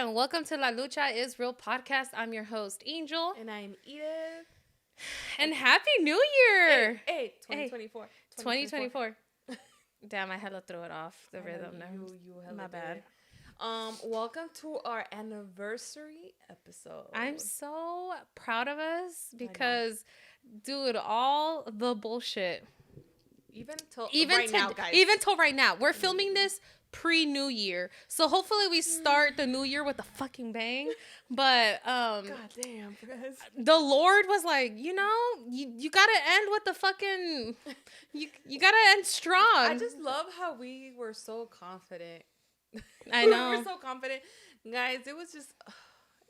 and welcome to La Lucha is Real podcast. I'm your host, Angel. And I'm Edith. And Happy New Year! Hey, 2024. 2024. Damn, I had to throw it off the rhythm there. You My bad. Welcome to our anniversary episode. I'm so proud of us because, dude, all the bullshit. Even till now, guys. Even till right now. We're filming this pre-New Year. So hopefully we start the new year with a fucking bang. But God damn, guys. The Lord was like, you gotta end with the fucking you gotta end strong. I just love how we were so confident. I know. We were so confident. Guys, it was just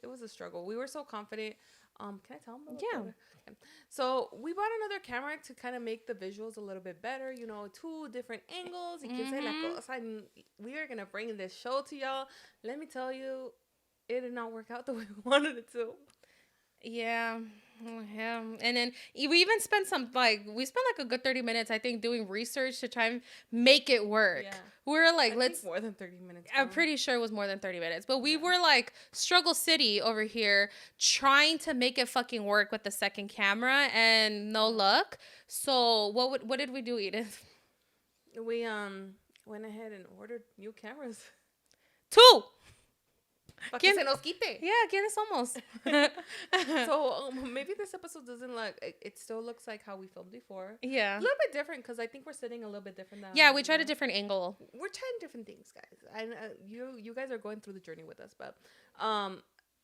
it was a struggle. We were so confident. Can I tell them? Yeah. Okay. So we bought another camera to kind of make the visuals a little bit better. 2 different angles. We are gonna bring this show to y'all. Let me tell you, it did not work out the way we wanted it to. Yeah. And then we even spent like a good 30 minutes, I think, doing research to try and make it work. Yeah. We were like, let's more than 30 minutes. I'm pretty sure it was more than 30 minutes. But we were like struggle city over here trying to make it fucking work with the second camera and no luck. So what did we do, Edith? We went ahead and ordered new cameras. 2. Que se nos quite. Yeah, ¿quién somos? So maybe this episode doesn't look. It still looks like how we filmed before. Yeah, a little bit different because I think we're sitting a little bit different now. Yeah, we tried a different angle. We're trying different things, guys. And you guys are going through the journey with us. But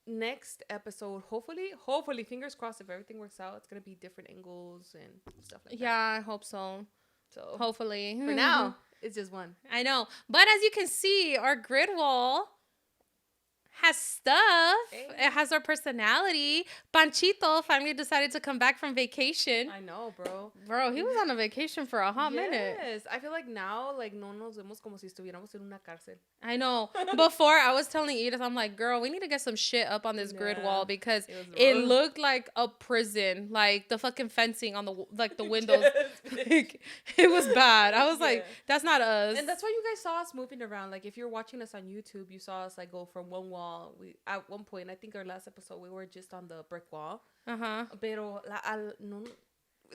next episode, hopefully, fingers crossed, if everything works out, it's gonna be different angles and stuff like that. Yeah, I hope so. So hopefully, for now, it's just one. I know, but as you can see, our grid wall has stuff. Hey. It has our personality. Panchito finally decided to come back from vacation. I know, bro. Bro, he was on a vacation for a hot minute. Yes. I feel like now, no nos vemos como si estuviéramos en una cárcel. I know. Before, I was telling Edith, I'm like, girl, we need to get some shit up on this grid wall because it looked like a prison. Like, the fucking fencing on the windows. It was bad. I was like, that's not us. And that's why you guys saw us moving around. Like, if you're watching us on YouTube, you saw us, go from one wall. We at one point, I think our last episode, we were just on the brick wall. Pero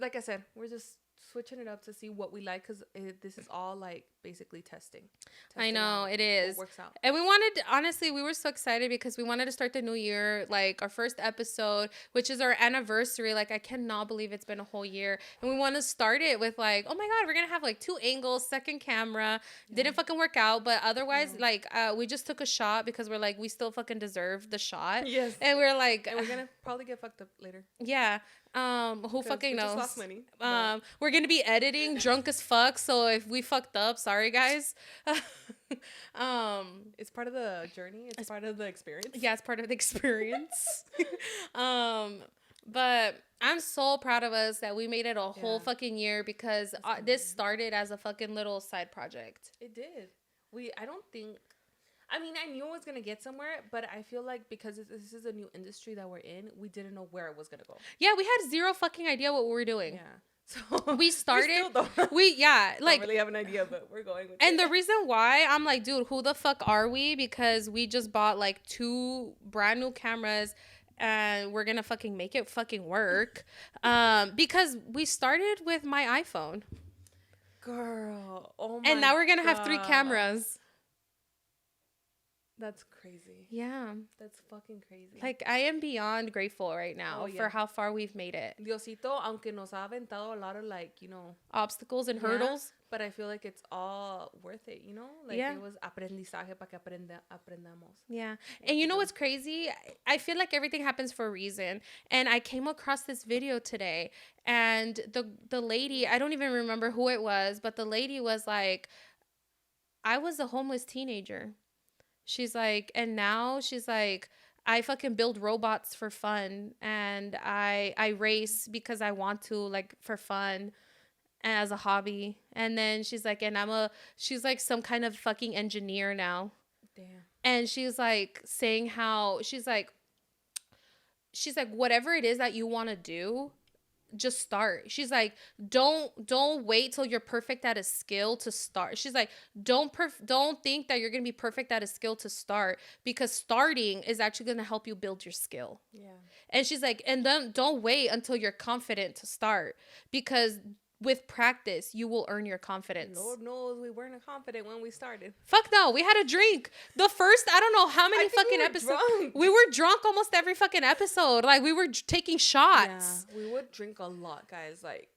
like I said, we're just switching it up to see what we like because this is all basically testing. I know it is. What works out. And honestly, we were so excited because we wanted to start the new year, our first episode, which is our anniversary. I cannot believe it's been a whole year. And we want to start it with oh my God, we're going to have 2 angles, second camera. Yeah. Didn't fucking work out. But otherwise, we just took a shot because we're we still fucking deserve the shot. Yes. And we're and we're going to probably get fucked up later. Yeah. Who fucking knows? Just lost money. We're gonna be editing drunk as fuck. So if we fucked up, sorry guys. It's part of the journey. It's part of the experience. Yeah, it's part of the experience. But I'm so proud of us that we made it a whole fucking year because this started as a fucking little side project. It did. I knew it was going to get somewhere, but I feel like because this is a new industry that we're in, we didn't know where it was going to go. Yeah, we had zero fucking idea what we were doing. Yeah. So we started. Don't really have an idea, but we're going with it. And the reason why I'm dude, who the fuck are we? Because we just bought 2 brand new cameras and we're going to fucking make it fucking work. Because we started with my iPhone. Girl. Oh my God. And now we're going to have 3 cameras. That's crazy. Yeah. That's fucking crazy. I am beyond grateful right now for how far we've made it. Diosito, aunque nos ha aventado a lot of obstacles and hurdles. But I feel like it's all worth it, It was aprendizaje para que aprendamos. Yeah. And you know what's crazy? I feel like everything happens for a reason. And I came across this video today and the lady, I don't even remember who it was, but the lady was like, I was a homeless teenager. She's like, and now she's like, I fucking build robots for fun and I race because I want to, for fun and as a hobby. And then she's like, and she's like some kind of fucking engineer now. Damn. And she's like saying how she's like, whatever it is that you want to do, just start. She's like, don't wait till you're perfect at a skill to start. She's like, don't think that you're gonna be perfect at a skill to start, because starting is actually gonna help you build your skill. Yeah. And she's like, and then don't wait until you're confident to start, because with practice you will earn your confidence. Lord knows we weren't confident when we started. Fuck no, we had a drink. The first, I don't know how many fucking episodes. We were drunk almost every fucking episode. Like, we were taking shots. Yeah, we would drink a lot, guys. Like,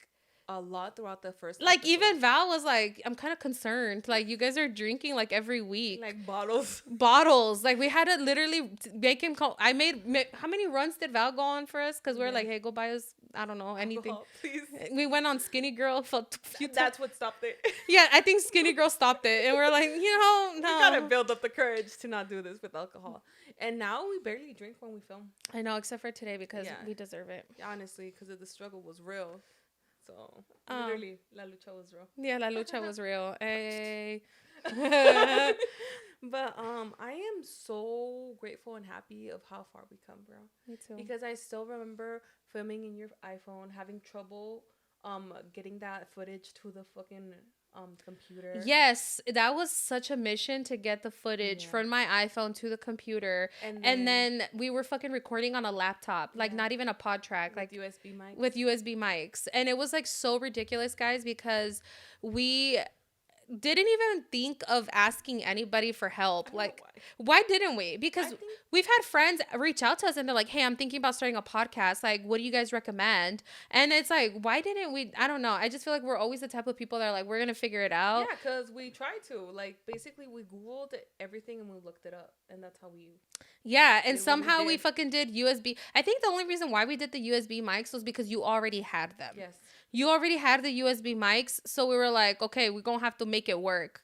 a lot throughout the first like episode. Even Val was like, I'm kind of concerned, like, you guys are drinking like every week, like bottles. Like, we had to literally make him call. I made how many runs did Val go on for us, because we were like, hey, go buy us, I don't know, anything. Alcohol, please. We went on Skinny Girl for a few That's what stopped it. Yeah, I think Skinny Girl stopped it, and we're like, no, we gotta build up the courage to not do this with alcohol. And now we barely drink when we film. I know, except for today, because we deserve it. Honestly, because the struggle was real. So, literally, La Lucha was real. Yeah, La Lucha was real. Hey. But I am so grateful and happy of how far we come, bro. Me too. Because I still remember filming in your iPhone, having trouble getting that footage to the fucking computer. Yes, that was such a mission to get the footage from my iPhone to the computer. And then we were fucking recording on a laptop, like not even a pod track, like USB mics. With USB mics. And it was like so ridiculous, guys, because we didn't even think of asking anybody for help. Like, why didn't we? Because we've had friends reach out to us and they're like, hey, I'm thinking about starting a podcast. Like, what do you guys recommend? And it's like, why didn't we? I don't know. I just feel like we're always the type of people that are like, we're going to figure it out. Yeah, because we tried to. Like, basically, we Googled everything and we looked it up. And that's how we... Yeah, and somehow we fucking did USB. I think the only reason why we did the USB mics was because you already had them. Yes. You already had the USB mics, so we were like, okay, we're going to have to make it work.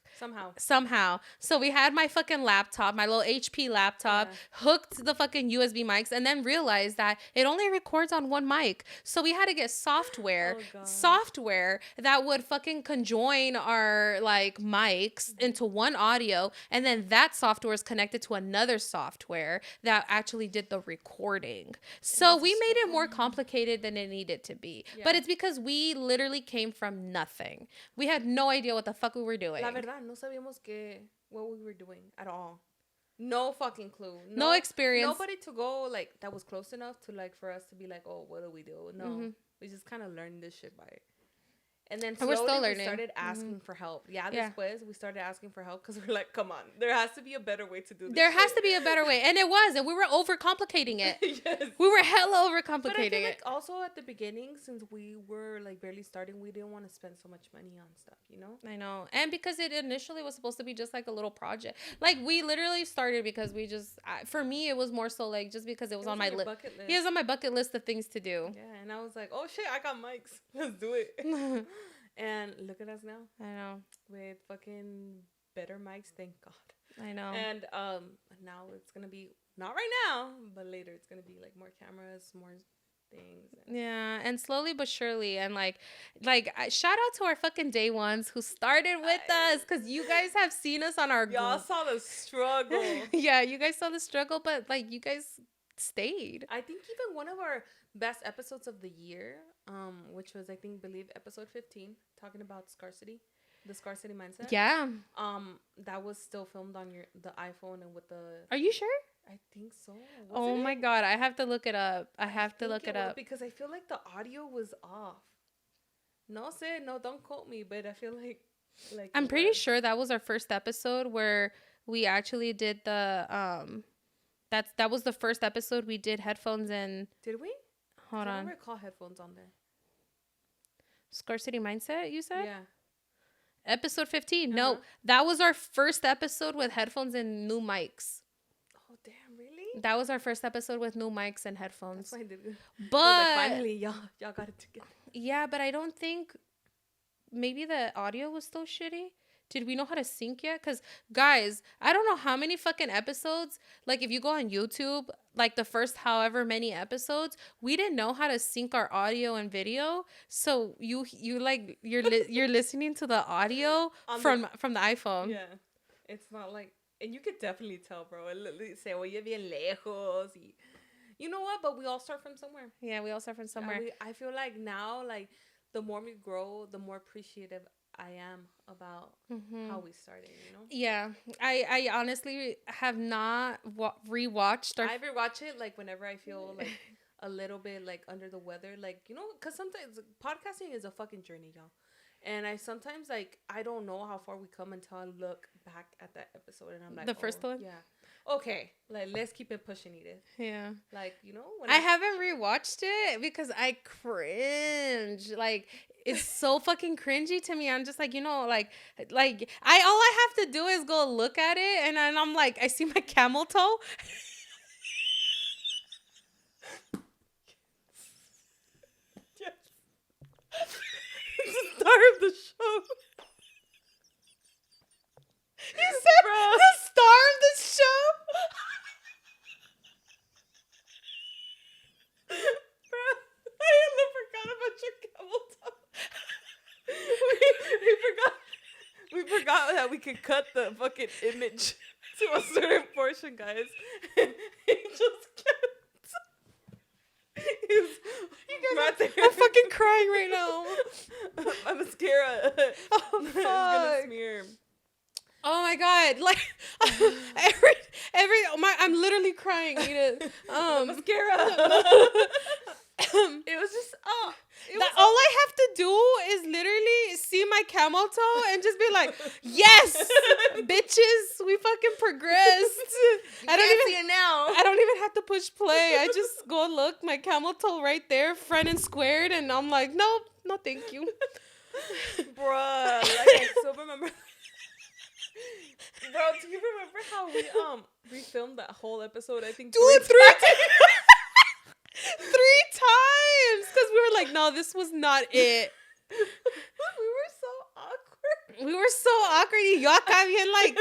Somehow. So we had my fucking laptop, my little HP laptop, hooked the fucking USB mics, and then realized that it only records on one mic. So we had to get software that would fucking conjoin our like mics into one audio, and then that software is connected to another software that actually did the recording. So we made it more complicated than it needed to be. Yeah. But it's because we literally came from nothing. We had no idea what the fuck we were doing. La verdad, no sabíamos what we were doing at all. No fucking clue. No experience. Nobody to go like that was close enough to like for us to be like, oh, what do we do? No, we just kind of learned this shit by. And then slowly we're still learning. We started asking for help. Después we started asking for help because we're like, come on, there has to be a better way to do this. There has to be a better way, and it was, and we were overcomplicating it. Yes, we were hella overcomplicating but I feel it. Like also at the beginning, since we were like barely starting, we didn't want to spend so much money on stuff, you know. I know, and because it initially was supposed to be just like a little project. Like we literally started because we just, for me, it was more so like just because it was on my list. It was on my bucket list of things to do. Yeah, and I was like, oh shit, I got mics. Let's do it. And look at us now. I know. With fucking better mics, thank God. I know. And now it's gonna be not right now, but later it's gonna be like more cameras, more things. Yeah, and slowly but surely, and like shout out to our fucking day ones who started with us, because you guys have seen us on our. Y'all saw the struggle. Yeah, you guys saw the struggle, but like you guys stayed. I think even one of our best episodes of the year, which was I believe episode 15, talking about the scarcity mindset. Yeah. That was still filmed on the iPhone and with the. Are you sure? I think so. Oh my God, I have to look it up. I have to look it up because I feel like the audio was off. No, don't quote me, but I feel like I'm pretty sure that was our first episode where we actually did the that was the first episode we did headphones and. Did we? Hold on. I don't recall headphones on there. Scarcity mindset, you said? Yeah. Episode 15. No, that was our first episode with headphones and new mics. Oh damn! Really? That was our first episode with new mics and headphones. That's why I did it. But like, finally, y'all got it together. Yeah, but I don't think maybe the audio was still shitty. Did we know how to sync yet? Because, guys, I don't know how many fucking episodes. Like, if you go on YouTube, like the first however many episodes, we didn't know how to sync our audio and video. So you're listening to the audio from the iPhone. Yeah, it's not like, and you could definitely tell, bro. Se oye bien lejos. You know what? But we all start from somewhere. Yeah, we all start from somewhere. I feel like now, like, the more we grow, the more appreciative I am about how we started, you know? Yeah. I honestly have not rewatched I rewatch it, like, whenever I feel, like, a little bit, like, under the weather. Like, you know, because sometimes podcasting is a fucking journey, y'all. And I sometimes, like, I don't know how far we come until I look back at that episode and I'm like, the first one? Yeah. Okay. Like, let's keep it pushing, Edith. Yeah. Like, you know, when I haven't rewatched it because I cringe. Like, it's so fucking cringy to me. I'm just like, you know, like all I have to do is go look at it, and then I'm like, I see my camel toe. Yes. The star of the show. You said the star of the show? Bro, I forgot about your camel toe. We forgot that we could cut the fucking image to a certain portion, guys. He just kept. You guys, I'm fucking crying right now. My mascara. Oh, It's gonna smear. Oh my god! Like I'm literally crying. Mascara. It was just all I have to do is literally see my camel toe and just be like, yes, bitches, we fucking progressed. I don't even see it now. I don't even have to push play. I just go look, my camel toe right there, front and squared, and I'm like, nope, no, thank you, bruh. Like, I still remember. Bro, do you remember how we filmed that whole episode? I think 3 times. 3 times, because we were like, no, this was not it. We were so awkward. Y yo acá bien like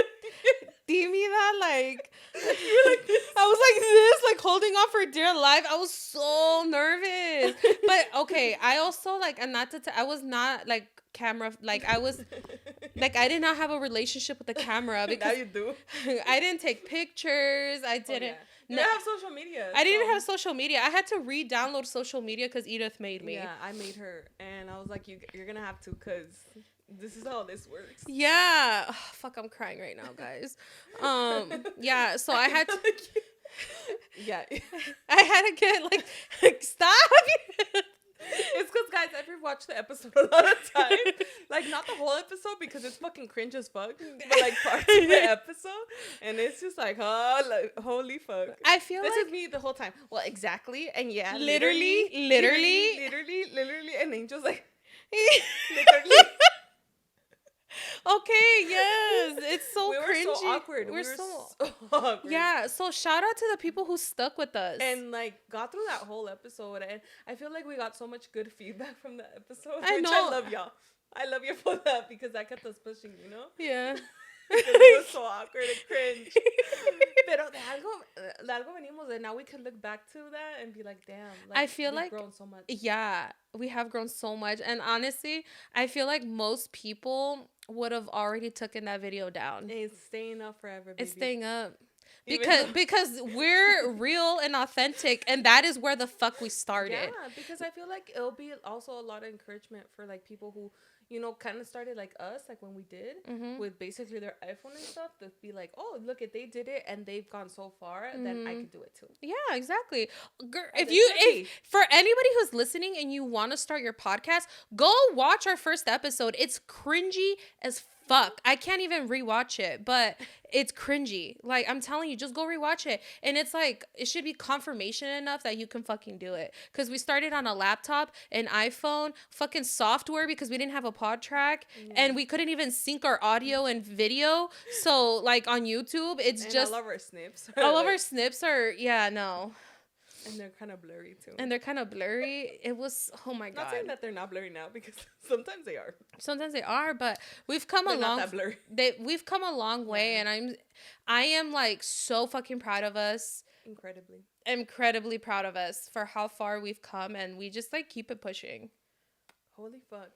tímida, like you were like this. I was like this, like holding on for dear life. I was so nervous. But okay, I also like, and not to I was not like camera, like I was like, I did not have a relationship with the camera because now you do. I didn't take pictures. I didn't. Oh, yeah. You didn't have social media. I didn't even have social media. I had to re-download social media because Edith made me. Yeah, I made her, and I was like, you're gonna have to, because this is how this works. Yeah. Oh, fuck, I'm crying right now, guys. Yeah, so I had to. Yeah. I had to get like stop. It's because, guys, I've rewatched the episode a lot of times. Like, not the whole episode because it's fucking cringe as fuck, but like parts of the episode, and it's just like, oh, like, holy fuck. I feel this like is me the whole time. Well, exactly, and yeah, literally, and Angel's like, literally. Okay, yes, it's so we cringy. Were so awkward. We're so awkward. Yeah, so shout out to the people who stuck with us and like got through that whole episode, and I feel like we got so much good feedback from that episode. I know. I love y'all. I love you for that, because that kept us pushing, you know? Yeah. Because it was so awkward and cringe. Pero de algo venimos, and now we can look back to that and be like, damn. Like, I feel like we've grown so much. Yeah, we have grown so much. And honestly, I feel like most people would have already taken that video down. It's staying up forever, baby. It's staying up. Because we're real and authentic, and that is where the fuck we started. Yeah, because I feel like it'll be also a lot of encouragement for like people who, you know, kind of started like us, like when we did, with basically their iPhone and stuff, to be like, oh, look, if they did it and they've gone so far, then I could do it too. Yeah, exactly. If for anybody who's listening and you want to start your podcast, go watch our first episode. It's cringy as fuck. I can't even rewatch it, but it's cringy. Like, I'm telling you, just go rewatch it. And it's like, it should be confirmation enough that you can fucking do it. Because we started on a laptop, an iPhone, fucking software, because we didn't have a pod track, and we couldn't even sync our audio and video. So, like, on YouTube, it's just all of our snips. All of our snips are, yeah, no. And they're kind of blurry too. It was, oh my god. Not saying that they're not blurry now, because sometimes they are. Sometimes they are, but we've come a long. Not that blurry. We've come a long way, and I am like so fucking proud of us. Incredibly proud of us for how far we've come, and we just like keep it pushing. Holy fuck!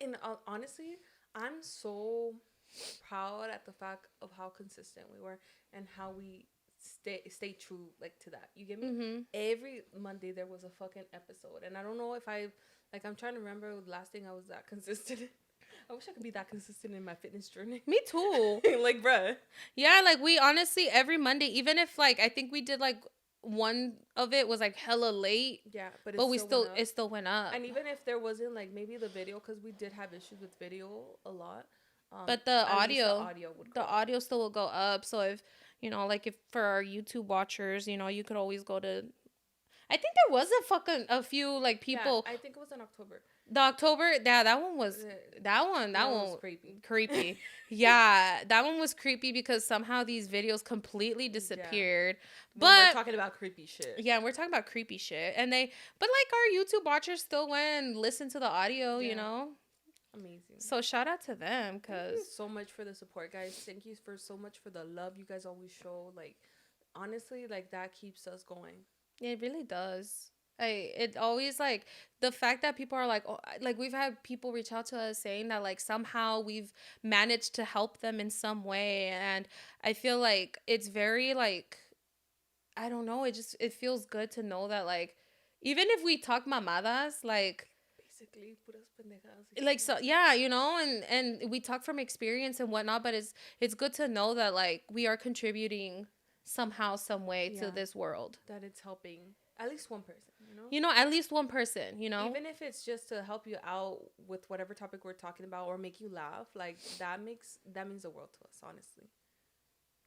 And honestly, I'm so proud at the fact of how consistent we were and how we stay true like to that. You get me? Every Monday there was a fucking episode, and I don't know if I'm trying to remember the last thing I was that consistent. I wish I could be that consistent in my fitness journey. Me too. Like, bruh. Yeah, like we honestly every Monday, even if like I think we did like one of it was like hella late. Yeah, but we still it still went up. And even if there wasn't like maybe the video, because we did have issues with video a lot. But the audio still will go up. So if like if for our YouTube watchers, you could always go to. I think there was a few like people. Yeah, I think it was in October. The October, yeah, that one was creepy. Yeah, that one was creepy because somehow these videos completely disappeared. Yeah. But we're talking about creepy shit. Yeah, we're talking about creepy shit, but like our YouTube watchers still went and listened to the audio, Amazing. So shout out to them, because thank you so much for the support, guys. Thank you so much for the love you guys always show. Like, honestly, like that keeps us going. It really does. It always like the fact that people are like, oh, like we've had people reach out to us saying that like somehow we've managed to help them in some way, and I feel like it's very like, I don't know, it feels good to know that like even if we talk mamadas, like basically puras pendejadas, like, so yeah, and we talk from experience and whatnot, but it's good to know that like we are contributing somehow, some way to this world, that it's helping at least one person, at least one person, even if it's just to help you out with whatever topic we're talking about or make you laugh, like that means the world to us, honestly.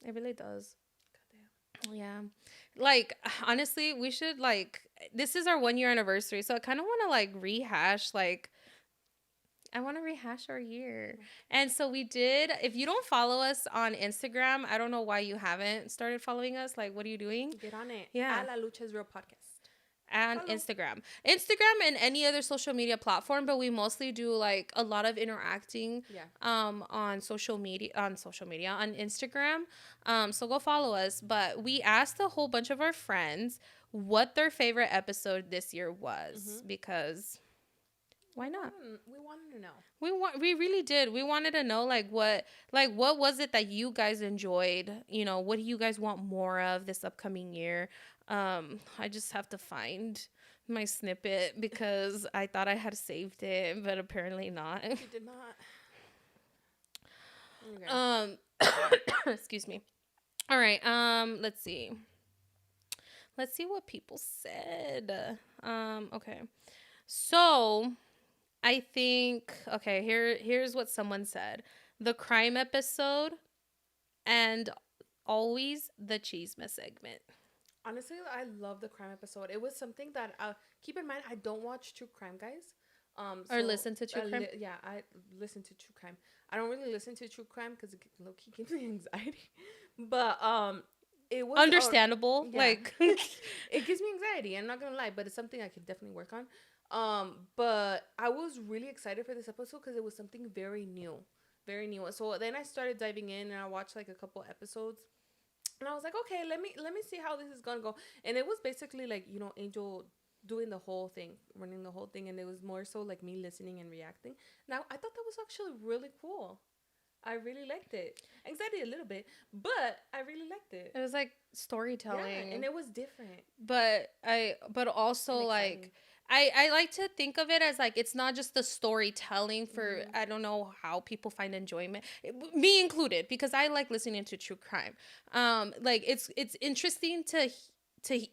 It really does. Goddamn. Yeah, like honestly, we should like, this is our 1 year anniversary, so I kind of want to like rehash, like I want to rehash our year. And so we did. If you don't follow us on Instagram, I don't know why you haven't started following us. Like, what are you doing? Get on it. Yeah. La Lucha is Real podcast. And Instagram and any other social media platform, but we mostly do like a lot of interacting on social media on Instagram, so go follow us. But we asked a whole bunch of our friends what their favorite episode this year was, because why not? We wanted to know. We really did. We wanted to know like what was it that you guys enjoyed? What do you guys want more of this upcoming year? I just have to find my snippet because I thought I had saved it, but apparently not. You did not. Okay. Excuse me. All right. Let's see. Let's see what people said. Okay. So I think, okay, here's what someone said. The crime episode and always the Chisme segment. Honestly, I love the crime episode. It was something that, keep in mind, I don't watch true crime, guys. Or listen to true crime? I listen to true crime. I don't really listen to true crime because it low-key gives me anxiety. But it was understandable. Like it gives me anxiety. I'm not gonna lie, but it's something I could definitely work on. But I was really excited for this episode because it was something very new. So then I started diving in and I watched like a couple episodes. And I was like, okay, let me see how this is gonna go. And it was basically like, Angel doing the whole thing, running the whole thing, and it was more so like me listening and reacting. Now I thought that was actually really cool. I really liked it. Anxiety a little bit, but I really liked it. It was like storytelling, and it was different. But also like I like to think of it as like it's not just the storytelling for I don't know how people find enjoyment, me included, because I like listening to true crime. Like it's interesting to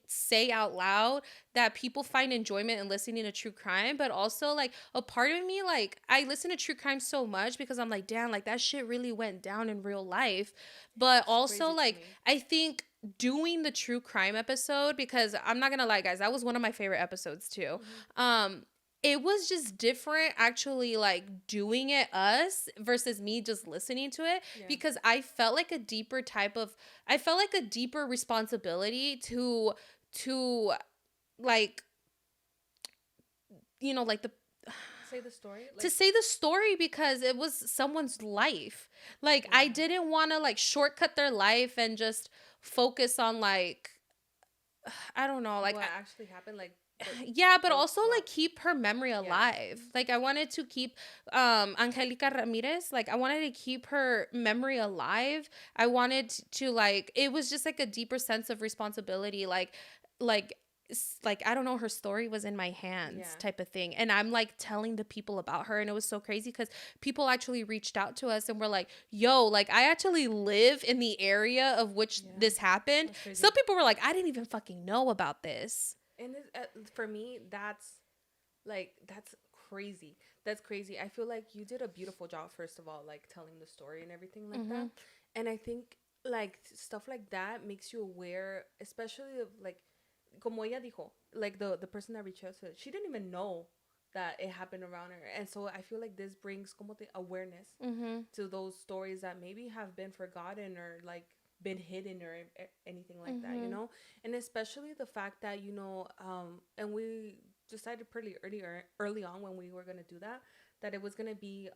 say out loud that people find enjoyment in listening to true crime, but also like a part of me, like I listen to true crime so much because I'm like, damn, like that shit really went down in real life. But also like I think doing the true crime episode, because I'm not gonna lie guys, that was one of my favorite episodes too. It was just different actually, like doing it us versus me just listening to it, because I felt like a deeper responsibility to like, like the to say the story, because it was someone's life. Like I didn't want to like shortcut their life and just focus on like, I don't know, like what actually happened, like Yeah, but also like keep her memory alive. Yeah. Like I wanted to keep Angelica Ramirez, like I wanted to keep her memory alive. I wanted to like, it was just like a deeper sense of responsibility, like I don't know, her story was in my hands type of thing. And I'm like telling the people about her, and it was so crazy because people actually reached out to us and were like, yo, like I actually live in the area of which this happened. Some people were like, I didn't even fucking know about this. And for me, that's crazy. That's crazy. I feel like you did a beautiful job, first of all, like telling the story and everything like that. And I think like stuff like that makes you aware, especially of like, como ella dijo, like the person that reached out to her, she didn't even know that it happened around her. And so I feel like this brings como the awareness to those stories that maybe have been forgotten or like been hidden or anything like that, you know. And especially the fact that, you know, and we decided pretty early on when we were going to do that it was going to be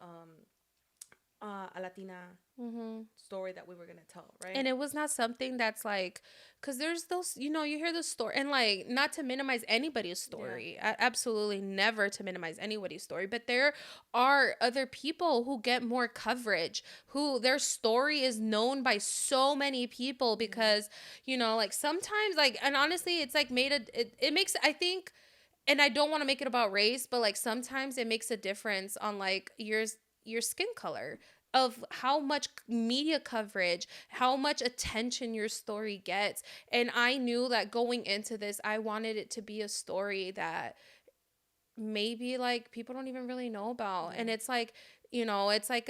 a Latina story that we were gonna tell, right? And it was not something that's like, because there's those, you know, you hear the story, and like, not to minimize anybody's story, absolutely never to minimize anybody's story, but there are other people who get more coverage, who their story is known by so many people because, you know, like sometimes, like, and honestly, it's like it makes, I think, and I don't want to make it about race, but like sometimes it makes a difference on like your skin color, of how much media coverage, how much attention your story gets. And I knew that going into this, I wanted it to be a story that maybe like people don't even really know about. And it's like, you know, it's like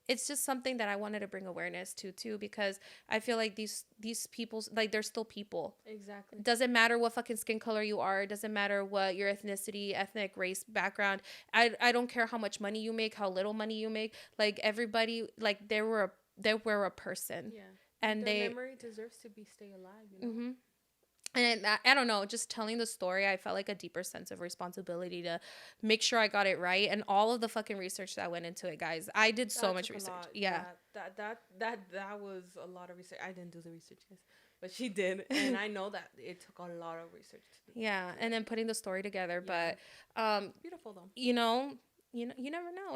it's just something that I wanted to bring awareness to too, because I feel like these people, like, they're still people. Exactly. It doesn't matter what fucking skin color you are. It doesn't matter what your ethnicity, ethnic, race, background. I don't care how much money you make, how little money you make. Like everybody, like they were a person. Yeah. And their memory deserves to stay alive, you know? Mm-hmm. And I don't know, just telling the story, I felt like a deeper sense of responsibility to make sure I got it right. And all of the fucking research that went into it, guys. I did so much research. Yeah. That was a lot of research. I didn't do the research, guys, but she did. And I know that it took a lot of research to do. Yeah. And then putting the story together. Yeah. But beautiful though. You never know.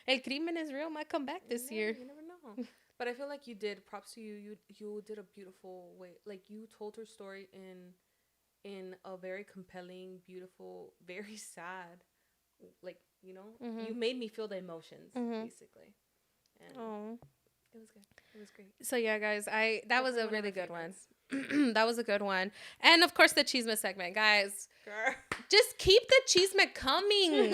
El crimen is real might come back this year. You never know. But I feel like you did. Props to you. You did a beautiful way. Like you told her story in a very compelling, beautiful, very sad. Like, you know, you made me feel the emotions basically. And it was good. It was great. So yeah, guys, that was a really good one. That was a good one. And of course the Chisme segment, guys. Girl. Just keep the Chisme coming.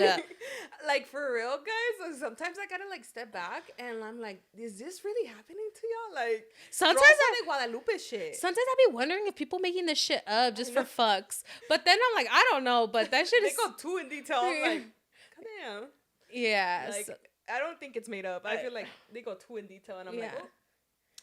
Like for real, guys. Sometimes I gotta like step back and I'm like, is this really happening to y'all? Like sometimes I Guadalupe shit. Sometimes I be wondering if people making this shit up just for fucks. But then I'm like, I don't know. But that shit is they go too in detail. I'm like, goddamn. Yeah. Like I don't think it's made up. I feel like they go too in detail and I'm like,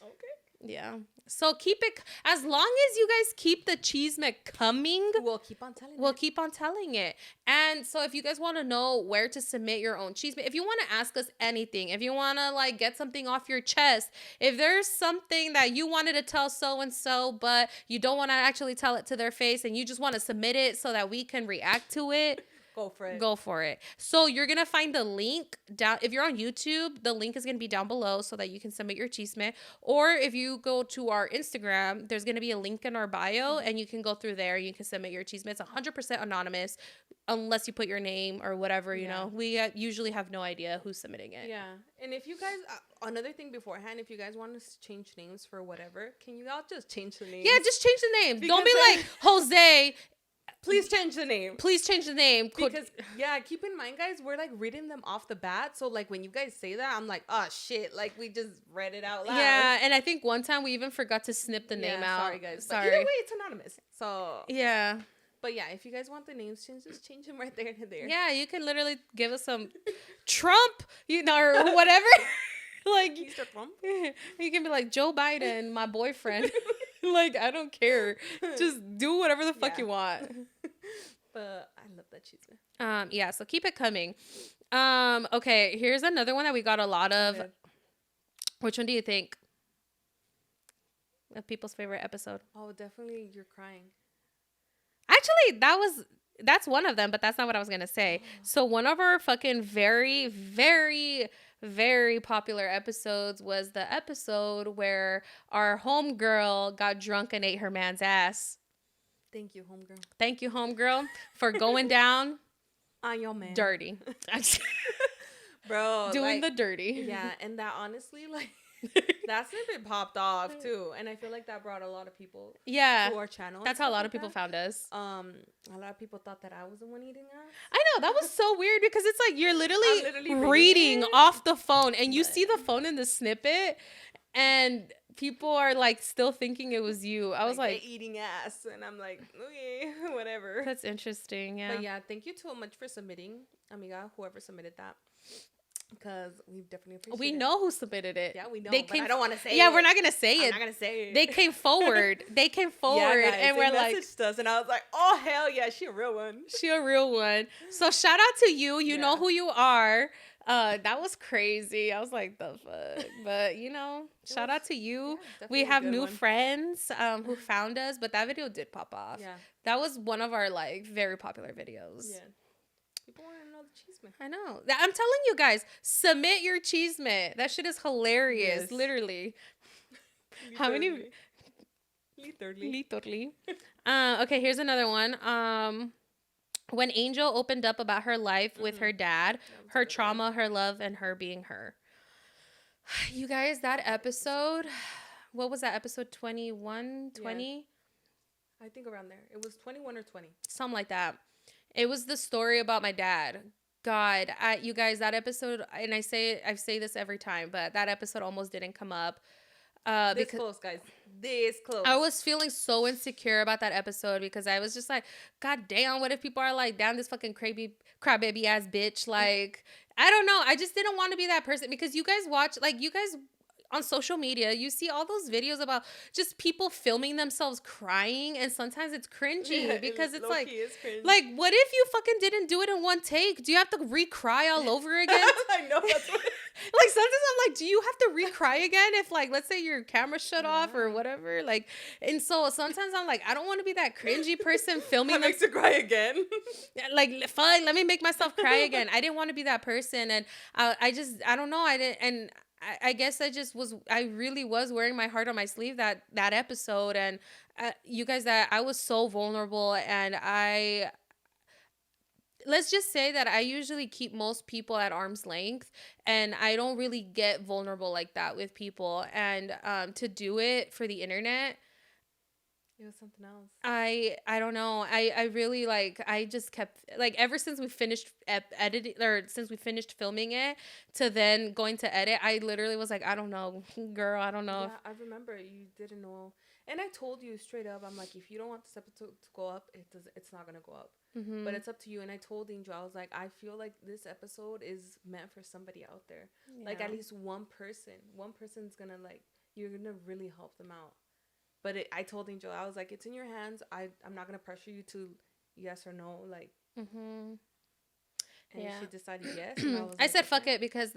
oh, okay. Yeah. So keep it, as long as you guys keep the Chisme coming, we'll keep on telling keep on telling it. And so if you guys want to know where to submit your own Chisme, if you want to ask us anything, if you want to like get something off your chest, if there's something that you wanted to tell so and so but you don't want to actually tell it to their face and you just want to submit it so that we can react to it, Go for it. So you're going to find the link down. If you're on YouTube, the link is going to be down below so that you can submit your Chisme. Or if you go to our Instagram, there's going to be a link in our bio and you can go through there. You can submit your Chisme. It's 100% anonymous unless you put your name or whatever, you know. We usually have no idea who's submitting it. Yeah. And if you guys, another thing beforehand, if you guys want to change names for whatever, can you all just change the names? Yeah, just change the name. Don't be like Jose. Please change the name. Because, keep in mind, guys, we're, like, reading them off the bat. So, like, when you guys say that, I'm like, oh, shit. Like, we just read it out loud. Yeah, and I think one time we even forgot to snip the name out. Sorry, guys. Sorry. But either way, it's anonymous. So. Yeah. But, yeah, if you guys want the names changed, just change them right there to there. Yeah, you can literally give us some Trump, or whatever. Like, Mr. Trump? You can be like, Joe Biden, my boyfriend. Like, I don't care. Just do whatever the fuck you want. But I love that Chisme. Yeah, so keep it coming. Okay, here's another one that we got a lot of. Okay. Which one do you think? people's favorite episode? Oh, definitely you're crying. Actually, that's one of them, but that's not what I was gonna say. So one of our fucking very, very, very popular episodes was the episode where our homegirl got drunk and ate her man's ass. Thank you, homegirl. Thank you, homegirl, for going down On your man. dirty. Bro, Doing like, the dirty. Yeah, and that honestly, like, that snippet popped off too, and I feel like that brought a lot of people Yeah, to our channel. that's how a lot of people found us. A lot of people thought that I was the one eating ass. I know, that was so weird because it's like you're I'm literally reading reading it. off the phone and you see the phone in the snippet and people are like still thinking it was you. I was like eating ass, and I'm like, okay, whatever. that's interesting. Yeah. But yeah, thank you so much for submitting, amiga, whoever submitted that. Because we definitely appreciate We it. know who submitted it. Yeah, we know. They But came, I don't want to say it. Yeah, we're not gonna say it. I'm not gonna say it. They came forward. They came forward, guys, and we're like, messaged us, and I was like, oh hell yeah, she a real one. she a real one. So shout out to you. You know Yeah. who you are. That was crazy. I was like, the fuck. But you know, shout out to you. Yeah, We definitely a have good new one. friends who found us, but that video did pop off. Yeah. That was one of our like very popular videos. Yeah. People want to know the chisme. I know. I'm telling you guys, submit your chisme. That shit is hilarious. Yes. Literally. How many? Literally. Okay, here's another one. When Angel opened up about her life with her dad, her trauma, her love, and her being her. You guys, that episode, what was that episode? 21, 20? I think around there. It was 21 or 20. Something like that. It was the story about my dad. God, you guys, that episode, and I say this every time, but that episode almost didn't come up. This close, guys. This close. I was feeling so insecure about that episode because I was just like, God damn, what if people are like, damn, this fucking crybaby ass bitch? Like, I don't know. I just didn't want to be that person because you guys watch, like, you guys on social media, you see all those videos about just people filming themselves crying, and sometimes it's cringy because it's like, what if you fucking didn't do it in one take? Do you have to re-cry all over again? I know that's what. Like sometimes I'm like, do you have to re-cry again if like let's say your camera shut off or whatever? Like, and so sometimes I'm like, I don't want to be that cringy person filming That makes you cry again. Like, fine, let me make myself cry again. I didn't want to be that person, and I don't know. I didn't, and I guess I really was wearing my heart on my sleeve that episode, and you guys, that I was so vulnerable, and let's just say that I usually keep most people at arm's length, and I don't really get vulnerable like that with people, and to do it for the internet, it was something else. I don't know. I really like, I just kept like, ever since we finished editing, or since we finished filming it to then going to edit, I literally was like, I don't know, girl, I don't know. Yeah, I remember you didn't know, and I told you straight up, I'm like, if you don't want this episode to go up, it's not gonna go up. Mm-hmm. But it's up to you. And I told Angel, I was like, I feel like this episode is meant for somebody out there, like at least one person's gonna like, you're gonna really help them out. But I told Angel, I was like, it's in your hands. I'm not going to pressure you to yes or no. Like, and she decided yes. And I said, fuck it, because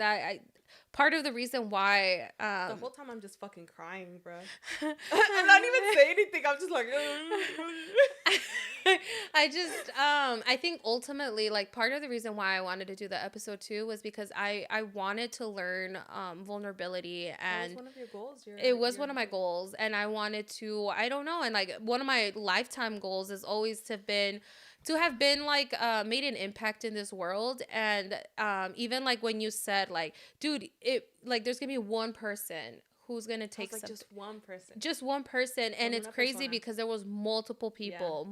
part of the reason why. The whole time I'm just fucking crying, bro. I'm not even saying anything. I'm just like. I think ultimately, like, part of the reason why I wanted to do the episode 2 was because I wanted to learn vulnerability, and that was one of your goals. It was one of my goals, and I wanted to, I don't know, and like one of my lifetime goals is always to have been like made an impact in this world. And even like when you said like, dude, it like there's gonna be one person who's gonna take like, just one person, and it's crazy because there was multiple people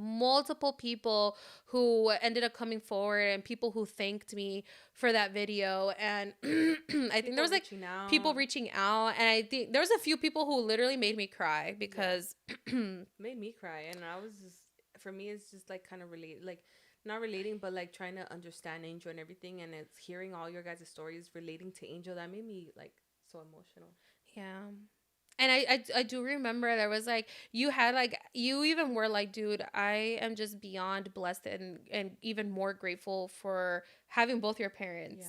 who ended up coming forward, and people who thanked me for that video. And I think there was like people reaching out, and I think there was a few people who literally made me cry because made me cry. And I was just, for me, it's just like kind of related, like not relating, but like trying to understand Angel and everything. And it's hearing all your guys' stories relating to Angel that made me like so emotional. Yeah. And I do remember there was like, you even were like, dude, I am just beyond blessed and even more grateful for having both your parents.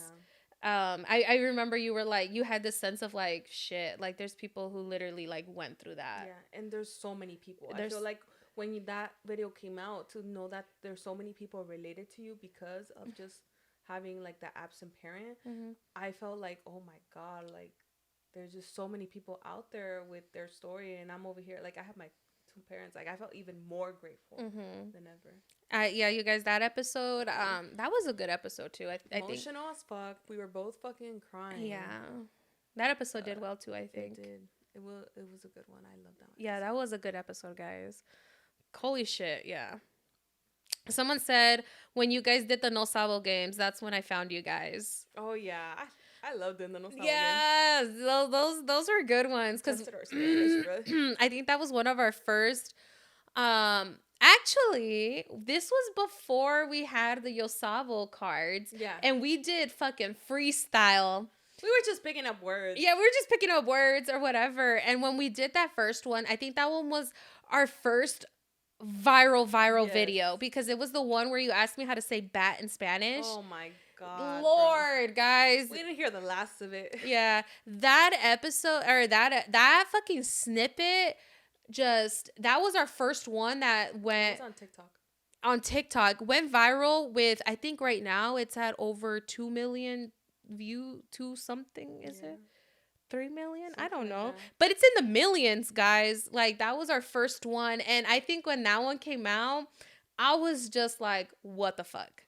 I remember you were like, you had this sense of like, shit, like there's people who literally like went through that. Yeah, and there's so many people. There's I feel like when that video came out, to know that there's so many people related to you because of just having like that absent parent, I felt like, oh my god, like there's just so many people out there with their story, and I'm over here like I have my two parents. Like I felt even more grateful than ever. Yeah, you guys, that episode, that was a good episode too. I think Emotional as fuck. We were both fucking crying. Yeah, that episode did well too. I think it did. It was a good one. I love that one. Yeah, that was a good episode, guys. Holy shit, yeah. Someone said when you guys did the No Sabo games, that's when I found you guys. Oh yeah, I loved doing the No Sabo yeah, games. Those were good ones because I think that was one of our first. Actually, this was before we had the Yosavo cards. Yeah, and we did fucking freestyle. We were just picking up words. Yeah, we were just picking up words or whatever. And when we did that first one, I think that one was our first viral video because it was the one where you asked me how to say bat in Spanish. Oh my god, Lord, bro. Guys, we didn't hear the last of it. Yeah, that episode or that fucking snippet, just that was our first one that went on TikTok went viral with, I think right now it's at over 2 million view, 2 something, is it 3 million? I don't know. But it's in the millions, guys. Like that was our first one. And I think when that one came out, I was just like, what the fuck?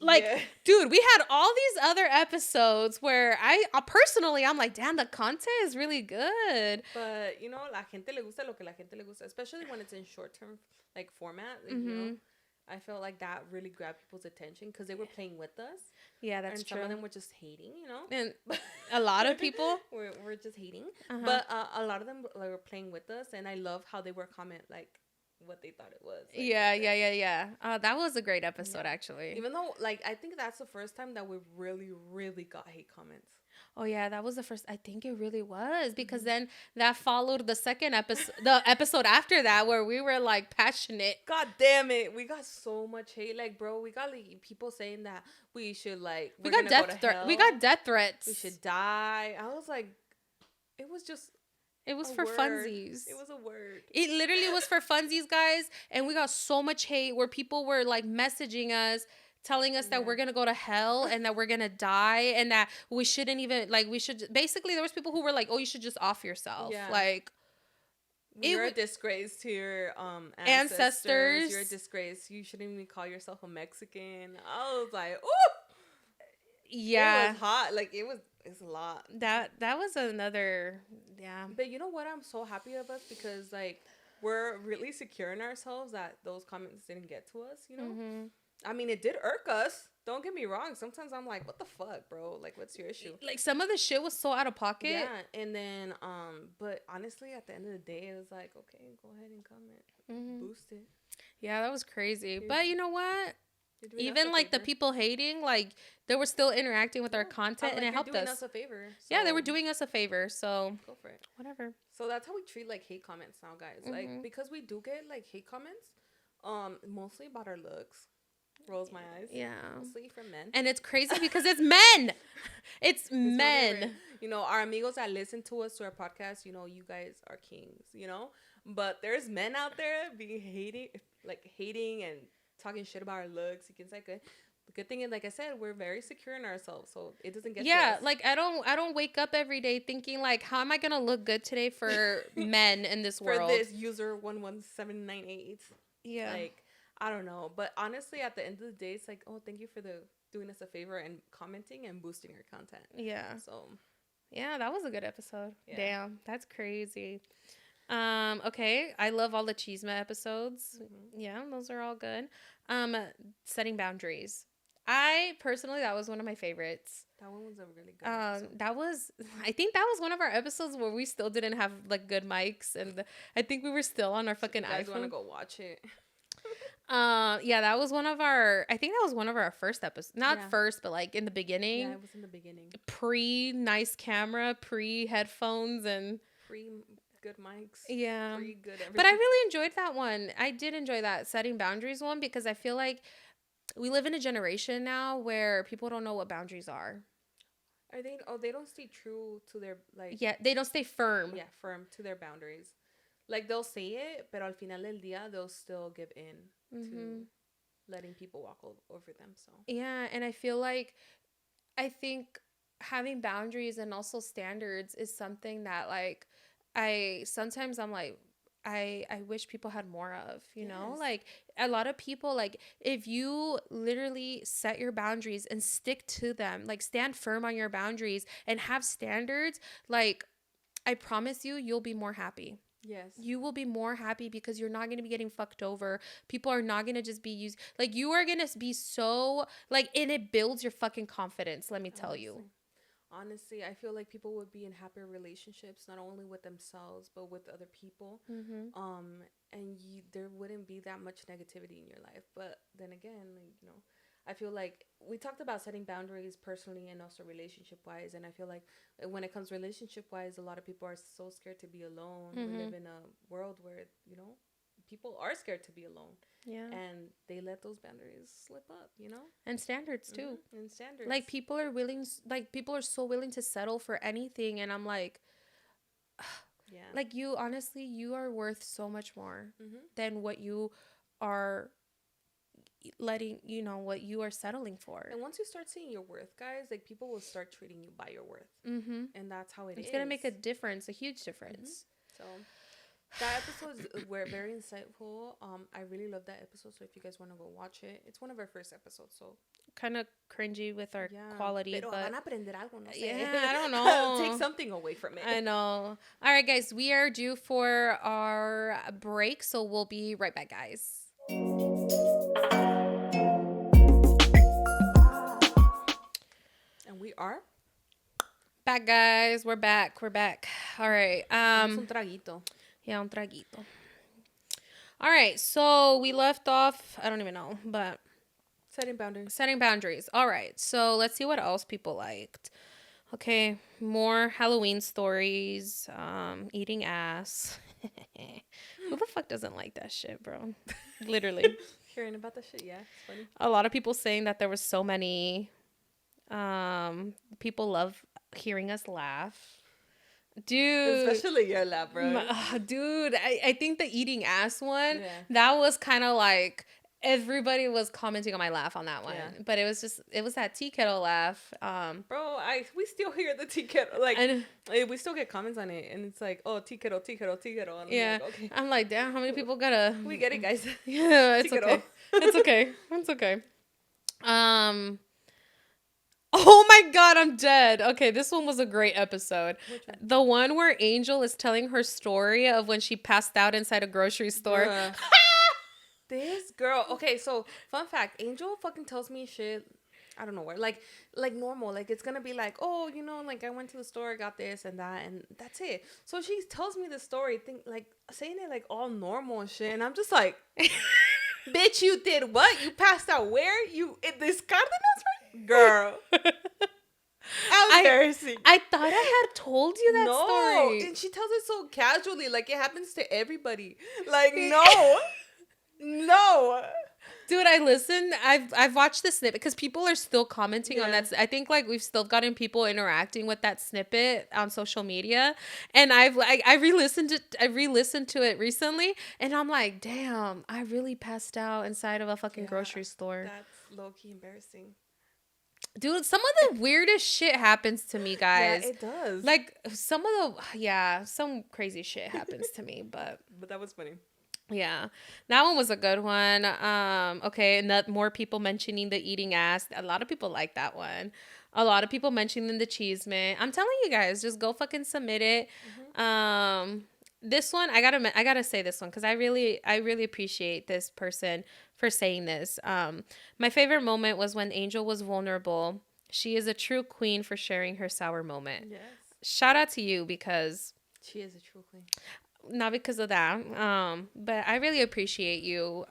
Like, dude, we had all these other episodes where I personally, I'm like, damn, the content is really good. But, you know, la gente le gusta lo que la gente le gusta, especially when it's in short-term, like, format. Like, you know, I felt like that really grabbed people's attention because they were playing with us. Yeah, that's true. Some of them were just hating, you know. And a lot of people were just hating. But a lot of them like, were playing with us, and I love how they were comment, like, what they thought it was. Like, yeah. That was a great episode, actually. Even though, like, I think that's the first time that we really, really got hate comments. Oh yeah, that was the first. I think it really was because then that followed the second episode, the episode after that, where we were like passionate. God damn it, we got so much hate. Like, bro, we got like people saying that we should like we got death threats. We got death threats. We should die. I was like, it was just. It was for funsies. It was a word. It literally was for funsies, guys. And we got so much hate where people were like messaging us, telling us that we're going to go to hell and that we're going to die and that we shouldn't even, like, we should, basically there was people who were like, oh, you should just off yourself. Yeah. Like, you're a disgrace to your ancestors. You're a disgrace. You shouldn't even call yourself a Mexican. I was like, ooh. Yeah. It was hot. Like, it's a lot. That was another, yeah. But you know what? I'm so happy of us because, like, we're really secure in ourselves that those comments didn't get to us, you know? Mm-hmm. I mean, it did irk us. Don't get me wrong. Sometimes I'm like, what the fuck, bro? Like, what's your issue? Like, some of the shit was so out of pocket. Yeah, and then, but honestly, at the end of the day, it was like, okay, go ahead and comment. Mm-hmm. Boost it. Yeah, that was crazy. But you know what? Even like the people hating, like they were still interacting with our content, and it helped us. Doing us a favor. So yeah, they were doing us a favor. So go for it. Whatever. So that's how we treat like hate comments now, guys. Mm-hmm. Like because we do get like hate comments, mostly about our looks. Rolls my eyes. Yeah. Mostly from men. And it's crazy because it's men. It's men. You know, our amigos that listen to us, to our podcast, you know, you guys are kings, you know? But there's men out there being hating and talking shit about our looks. You can say good. The good thing is, like I said, we're very secure in ourselves, so it doesn't get to us. Like I don't wake up every day thinking like, how am I gonna look good today for men in this world? For this user 11798. Yeah. Like, I don't know. But honestly, at the end of the day, it's like, oh, thank you for doing us a favor and commenting and boosting our content. Yeah. So yeah, that was a good episode. Yeah. Damn, that's crazy. Okay, I love all the Chisme episodes. Mm-hmm. Yeah, those are all good. Setting boundaries. I personally, that was one of my favorites. That one was a really good episode. I think that was one of our episodes where we still didn't have like good mics, and I think we were still on our fucking iPhone. You guys want to go watch it? Yeah, that was one of our first episodes. Not first, but like in the beginning. Yeah, it was in the beginning. Pre-nice camera, pre-headphones, and pre-good mics. Yeah. Pre-good everything. But I really enjoyed that one. I did enjoy that setting boundaries one because I feel like we live in a generation now where people don't know what boundaries are. Are they? Oh, they don't stay true to their like. Yeah, they don't stay firm. Yeah, firm to their boundaries. Like they'll say it, but al final del día they'll still give in to letting people walk over them. So Yeah, and I feel like I think having boundaries and also standards is something that like I sometimes I'm like I wish people had more of, you know? Like a lot of people like if you literally set your boundaries and stick to them, like stand firm on your boundaries and have standards, like I promise you you'll be more happy. yes, You will be more happy because you're not going to be getting fucked over. People are not going to just be used. Like, you are going to be so, like, and it builds your fucking confidence, let me tell you. honestly, I feel like people would be in happier relationships, not only with themselves but with other people. And there wouldn't be that much negativity in your life. But then again, like, I feel like we talked about setting boundaries personally and also relationship wise. And I feel like when it comes relationship wise, a lot of people are so scared to be alone. We live in a world where, people are scared to be alone. Yeah. And they let those boundaries slip up. And standards, too. And standards. Like, people are so willing to settle for anything. And I'm like, yeah. like, you, honestly, you are worth so much more than what you are letting, what you are settling for. And once you start seeing your worth, guys, like people will start treating you by your worth. And that's how it's gonna make a difference, a huge difference. So that episode is very insightful. I really love that episode. So if you guys want to go watch it, it's one of our first episodes. So kind of cringy with our quality, but van a aprender algo, no sé. Yeah, I don't know. Take something away from it. I know. All right, guys, we are due for our break, so we'll be right back, guys. And we are back, guys. We're back. All right. un traguito. Yeah, un traguito. All right, so we left off, I don't even know, but setting boundaries. All right, so let's see what else people liked. Okay, more Halloween stories, eating ass. Who the fuck doesn't like that shit, bro? Literally. Hearing about that shit, yeah, it's funny. A lot of people saying that there was so many people love hearing us laugh. Dude, especially your laugh, bro. Dude, I think the eating ass one, that was kind of like everybody was commenting on my laugh on that one. But it was that tea kettle laugh. Bro, we still hear the tea kettle, like we still get comments on it, and it's like, oh, tea kettle. And yeah, I'm like, okay. I'm like, damn, how many people gotta? We get it, guys. Yeah, it's okay. It's okay. It's okay. Oh my God, I'm dead. Okay, this one was a great episode. Which one? The one where Angel is telling her story of when she passed out inside a grocery store. This girl. Okay, so fun fact, Angel fucking tells me shit. I don't know where. Like normal. Like it's gonna be like, oh, like I went to the store, got this and that, and that's it. So she tells me the story, saying it like all normal and shit, and I'm just like, bitch, you did what? You passed out where? You in this Cardenas, right? Girl. Embarrassing. I thought I had told you that story. And she tells it so casually, like it happens to everybody. Like, no. No. Dude, I listened. I've watched the snippet because people are still commenting on that. I think like we've still gotten people interacting with that snippet on social media, and I re-listened to it recently, and I'm like, damn, I really passed out inside of a fucking grocery store. That's low-key embarrassing. Dude, some of the weirdest shit happens to me, guys. Yeah, it does. Like some crazy shit happens to me, but that was funny. Yeah, that one was a good one. Okay, and that more people mentioning the eating ass. A lot of people like that one. A lot of people mentioning the Chisme. I'm telling you guys, just go fucking submit it. This one, I gotta say this one because I really appreciate this person for saying this. My favorite moment was when Angel was vulnerable. She is a true queen for sharing her sour moment. Yes. Shout out to you because she is a true queen. Not because of that, but I really appreciate you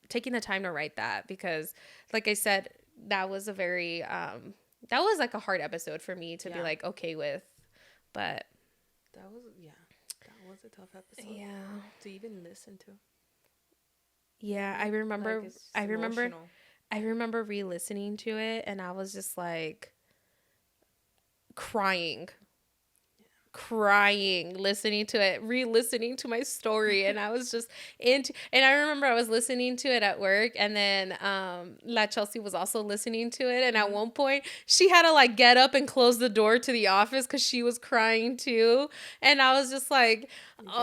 taking the time to write that because, like I said, that was a very that was like a hard episode for me to be like okay with, but that was a tough episode. Yeah, to even listen to. Yeah, I remember re-listening to it, and I was just like, crying listening to it, re-listening to my story, and I was just into, and I remember I was listening to it at work, and then La Chelsea was also listening to it, and at one point she had to like get up and close the door to the office because she was crying too, and I was just like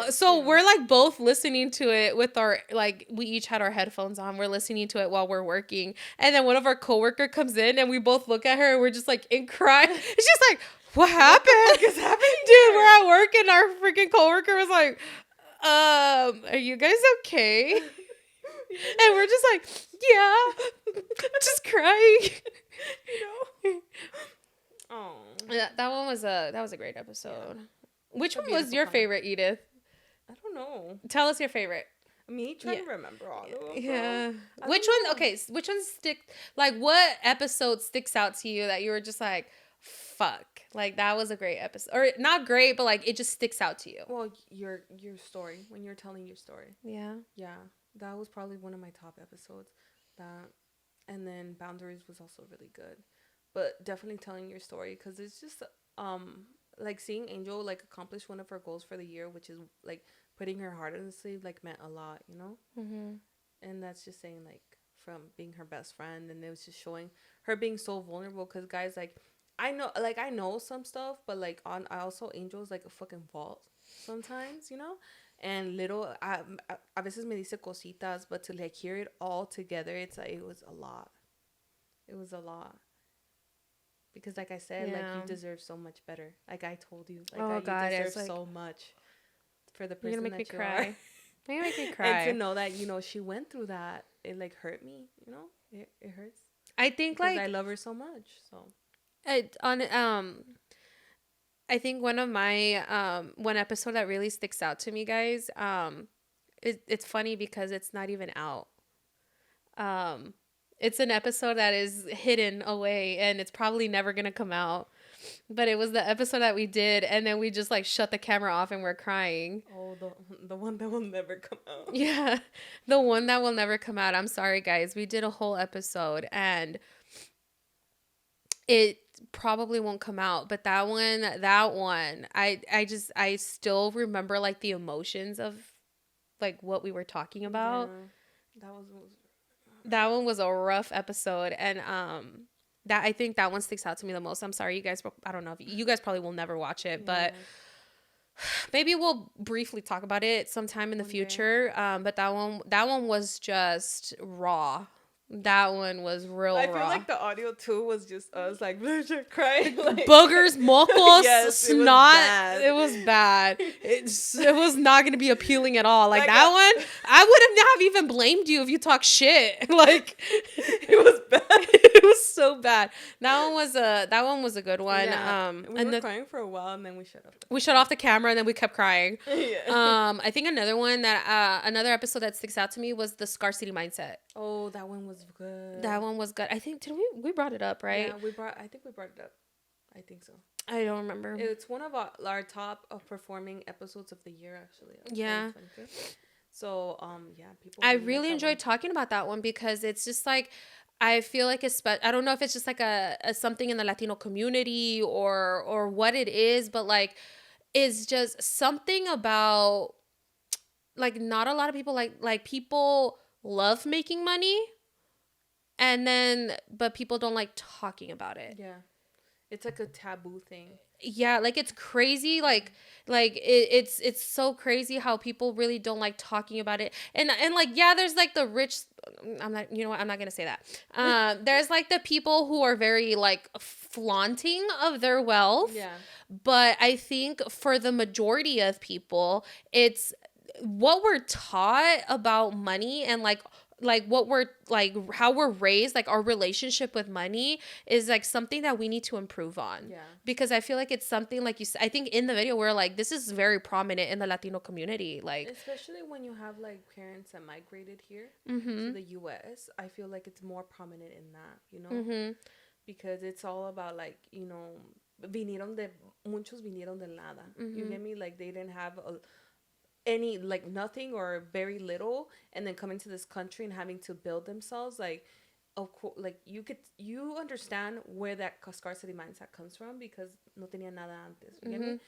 so we're like both listening to it with our, like, we each had our headphones on, we're listening to it while we're working, and then one of our coworker comes in and we both look at her and we're just like in cry. She's like, what happened? What is happening? Dude, we're at work and our freaking coworker was like, are you guys okay? And we're just like, yeah, just crying. You know? Oh. Yeah, that was a great episode. Yeah. Which one was your favorite, Edith? I don't know. Tell us your favorite. Me trying to remember all of them. Yeah. Which one? Okay, which one like, what episode sticks out to you that you were just like, fuck, like that was a great episode, or not great, but like it just sticks out to you? Well, your story, when you're telling your story. Yeah, that was probably one of my top episodes. That, and then Boundaries was also really good, but definitely telling your story, because it's just like seeing Angel like accomplish one of her goals for the year, which is like putting her heart on the sleeve, like meant a lot, you know. And that's just saying, like, from being her best friend, and it was just showing her being so vulnerable, because guys, like, I know some stuff, but like I also, Angel's like a fucking vault sometimes, you know. And a veces me dice cositas, but to like hear it all together, it's like it was a lot. It was a lot. Because like I said, like, you deserve so much better. Like I told you, like, you deserve so much for the person that you are. You're gonna make me cry. And to know that, you know, she went through that, it like hurt me, you know. It hurts. I think, because, like, I love her so much, so. I think one of my one episode that really sticks out to me, guys, it's funny because it's not even out. It's an episode that is hidden away and it's probably never gonna come out. But it was the episode that we did, and then we just like shut the camera off and we're crying. Oh, the one that will never come out. Yeah, the one that will never come out. I'm sorry, guys. We did a whole episode and it probably won't come out, but that one, I still remember like the emotions of like what we were talking about. Yeah, that one was a rough episode, and that, I think that one sticks out to me the most. I'm sorry, you guys. I don't know if you guys probably will never watch it, but maybe we'll briefly talk about it sometime in the future. But that one was just raw. That one was real raw. I feel like the audio too was just us like crying, like, boogers, mocos, yes, snot. It was bad. It was not going to be appealing at all. Like that one, I wouldn't have even blamed you if you talk shit. Like, it was bad. It was so bad. That one was a good one. Yeah. We were crying for a while, and then we shut off. We shut off the camera, and then we kept crying. Yeah. I think another episode that sticks out to me was the scarcity mindset. Oh, that one was good. That one was good. I think we brought it up, right? Yeah, I think we brought it up. I think so. I don't remember. It's one of our top performing episodes of the year, actually. Yeah. So, yeah, people. I really enjoyed talking about that one because it's just like, I feel like I don't know if it's just like a something in the Latino community or what it is, but like, it's just something about, like, not a lot of people like people love making money, and then but people don't like talking about it. Yeah, it's like a taboo thing. Yeah, like, it's crazy, like it's so crazy how people really don't like talking about it, and like, yeah, there's like the rich. I'm not, you know what, I'm not gonna say that. There's like the people who are very like flaunting of their wealth. Yeah, but I think for the majority of people, it's what we're taught about money, and like what we're like, how we're raised, like our relationship with money is like something that we need to improve on. Yeah, because I feel like it's something, like you said, I think in the video we're like, this is very prominent in the Latino community, like especially when you have like parents that migrated here mm-hmm. to the US. I feel like it's more prominent in that, you know, mm-hmm. because it's all about, like, you know, muchos vinieron de nada. Mm-hmm. You get me? Like, they didn't have any, like, nothing or very little, and then coming to this country and having to build themselves, like, like you understand where that scarcity mindset comes from because no tenía nada antes. You get me?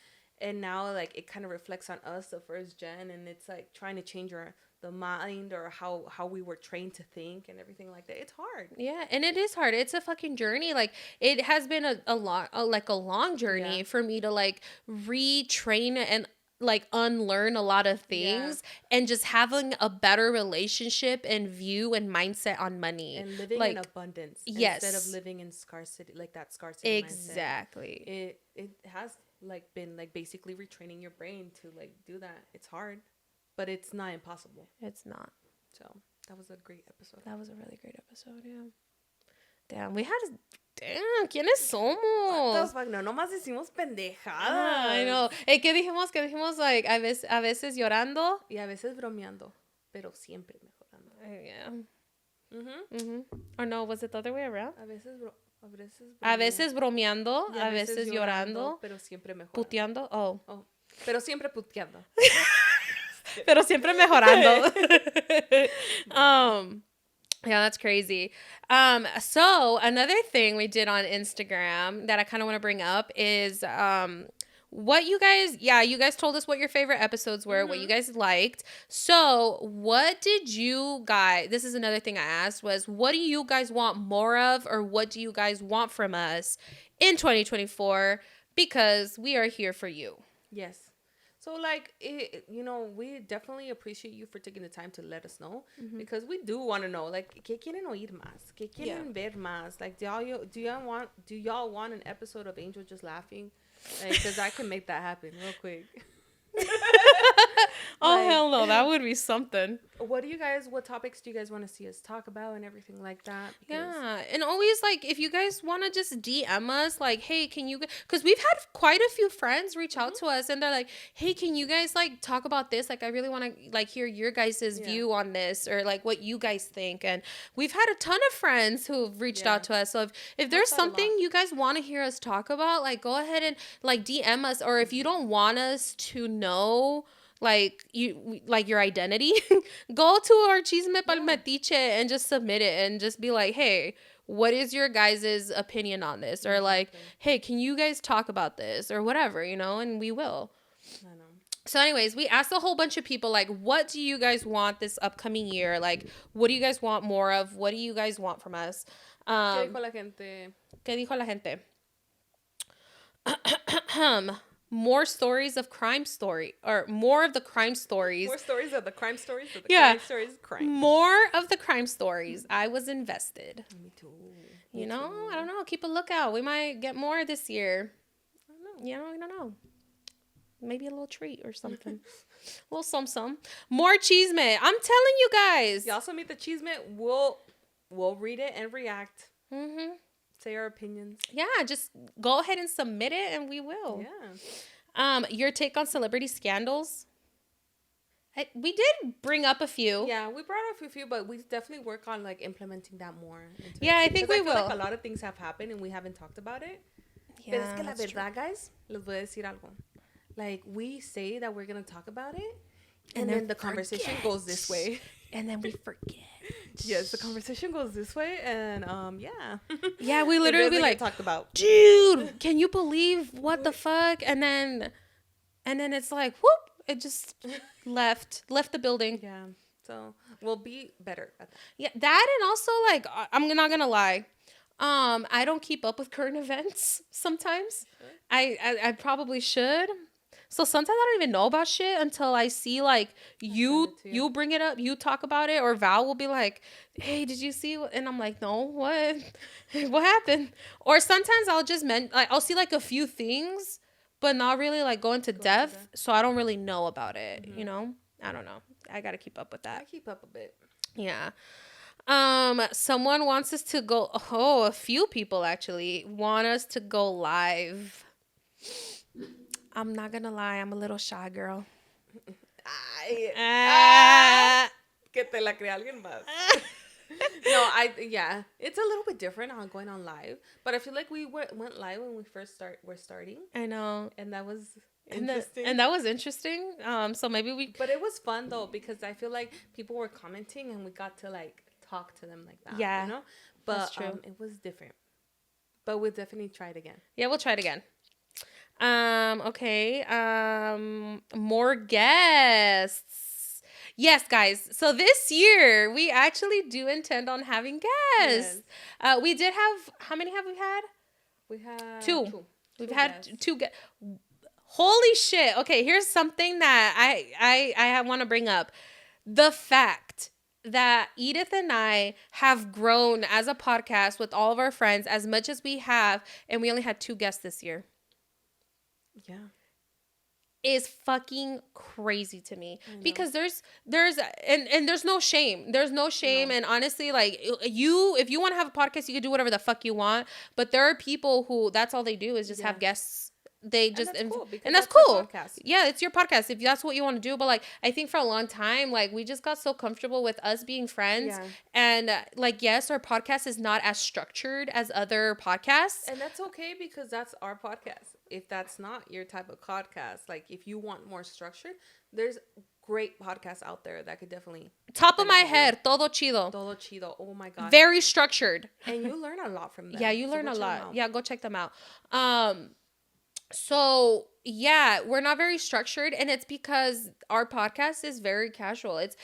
And now like it kind of reflects on us, the first gen, and it's like trying to change the mind or how we were trained to think and everything like that. It's hard. Yeah, and it is hard. It's a fucking journey. Like it has been a long journey for me to like retrain and like unlearn a lot of things and just having a better relationship and view and mindset on money and living like in abundance instead of living in scarcity, like that scarcity exactly mindset. It has like been like basically retraining your brain to like do that. It's hard, but it's not impossible. It's not. So that was a great episode. That was a really great episode. Yeah. Damn, we had damn, ¿quiénes somos? What the fuck? No, nomás decimos pendejadas. I know. ¿Qué dijimos? ¿Qué dijimos? Like, a veces llorando. Y a veces bromeando, pero siempre mejorando. Yeah. Or no, was it the other way around? A veces bromeando, a veces llorando. Pero siempre mejorando. Puteando. Oh. Pero siempre puteando. Pero siempre mejorando. Yeah, that's crazy. So another thing we did on Instagram that I kind of want to bring up is what you guys told us what your favorite episodes were, what you guys liked. So what did you guys, this is another thing I asked, was what do you guys want more of, or what do you guys want from us in 2024? Because we are here for you. Yes. So, like, we definitely appreciate you for taking the time to let us know, because we do want to know, like, ¿qué quieren oír más? ¿Qué quieren ver más? Like, do y'all want an episode of Angel just laughing? Because I can make that happen real quick. Like, hell no, that would be something. What topics do you guys want to see us talk about and everything like that? Yeah, and always, like, if you guys want to just DM us, like, hey, can you, because we've had quite a few friends reach out to us, and they're like, hey, can you guys, like, talk about this? Like, I really want to, like, hear your guys' view on this, or, like, what you guys think. And we've had a ton of friends who've reached out to us. So if there's something you guys want to hear us talk about, like, go ahead and, like, DM us. Or if you don't want us to know, like your identity, go to our Chisme Palmetiche and just submit it and just be like, hey, what is your guys' opinion on this? Or like, hey, can you guys talk about this? Or whatever, and we will. I know. So anyways, we asked a whole bunch of people, like, what do you guys want this upcoming year? Like, what do you guys want more of? What do you guys want from us? ¿Qué dijo la gente? ¿Qué dijo la gente? More stories of crime story, or more of the crime stories. More stories of the crime stories. Or the crime stories of crime. More of the crime stories. I was invested. Me too. I don't know. Keep a lookout. We might get more this year. I don't know. Maybe a little treat or something. A little some. More Chisme. I'm telling you guys. You also meet the Chisme. We'll read it and react. Say our opinions. Yeah, just go ahead and submit it and we will. Yeah. Your take on celebrity scandals? We did bring up a few. Yeah, we brought up a few, but we definitely work on like implementing that more. I think we will. Like a lot of things have happened and we haven't talked about it. Yeah, pero es que la verdad, guys, les voy a decir algo. Like, we say that we're going to talk about it, and then the conversation goes this way. And then we forget. Yes, the conversation goes this way, and yeah. Yeah, we literally be like, talked about, dude, can you believe what the fuck? And then it's like, whoop, it just left the building. Yeah, so we'll be better at that. Yeah, that, and also, like, I'm not gonna lie, I don't keep up with current events sometimes. I probably should. So sometimes I don't even know about shit until I see, like, you bring it up, you talk about it, or Val will be like, hey, did you see? And I'm like, no, what? What happened? Or sometimes I'll just I'll see, like, a few things, but not really, like, go into depth. So I don't really know about it, I don't know. I got to keep up with that. I keep up a bit. Yeah. Someone wants us to go, a few people actually want us to go live. I'm not gonna lie, I'm a little shy girl. Que te la crea alguien más. No, it's a little bit different on going on live, but I feel like we went live when we first were starting. I know, and that was interesting. And that was interesting. So maybe but it was fun though, because I feel like people were commenting and we got to like talk to them like that. Yeah. But That's true. It was different. But we'll definitely try it again. Yeah, we'll try it again. Okay. More guests. Yes, guys. So this year we actually do intend on having guests. Yes. We did have, how many have we had? We had two. We've had two guests. Holy shit. Okay, here's something that I want to bring up. The fact that Edith and I have grown as a podcast with all of our friends as much as we have, and we only had 2 guests this year. Yeah. Is fucking crazy to me, because there's and there's no shame. There's no shame. No. And honestly, like, if you want to have a podcast, you can do whatever the fuck you want. But there are people who that's all they do is just have guests. They just and that's cool. Yeah, it's your podcast if that's what you want to do. But like, I think for a long time, like, we just got so comfortable with us being friends, and like, yes, our podcast is not as structured as other podcasts, and that's okay, because that's our podcast. If that's not your type of podcast, like, if you want more structured, there's great podcasts out there that could definitely top of my head, todo chido. Oh my god, very structured, and you learn a lot from them. Yeah, you learn a lot. Yeah, go check them out. So yeah, we're not very structured, and it's because our podcast is very casual. It's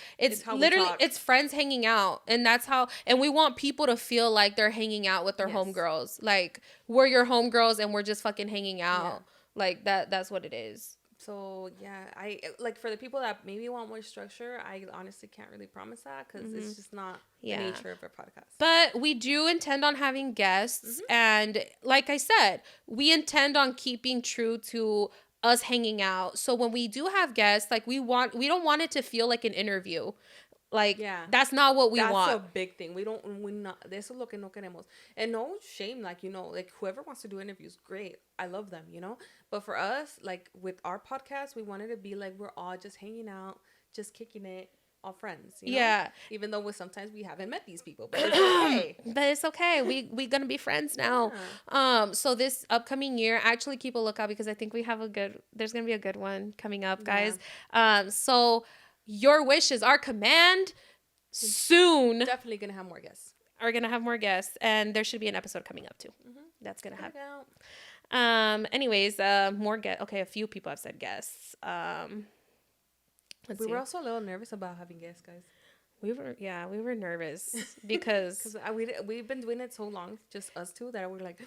literally, it's friends hanging out, and that's how, and we want people to feel like they're hanging out with their homegirls. Like, we're your homegirls and we're just fucking hanging out. Like that's what it is. So yeah, I like, for the people that maybe want more structure, I honestly can't really promise that, because it's just not the nature of our podcast. But we do intend on having guests, and like I said, we intend on keeping true to us hanging out. So when we do have guests, like, we don't want it to feel like an interview. Like, that's not what we want. That's a big thing. We're not, eso es lo que no queremos. And no shame, like, like, whoever wants to do interviews, great. I love them, But for us, like, with our podcast, we wanted to be like, we're all just hanging out, just kicking it, all friends, know? Even though sometimes we haven't met these people, but it's okay. But it's okay. We gonna be friends now. So this upcoming year, actually keep a lookout, because I think there's gonna be a good one coming up, guys. So your wish is our command. Soon, definitely gonna have more guests. Are gonna have more guests, and there should be an episode coming up too. That's gonna happen. Anyways, more guests. Okay, a few people have said guests. We were also a little nervous about having guests, guys. We were nervous because we've been doing it so long, just us two, that we're like,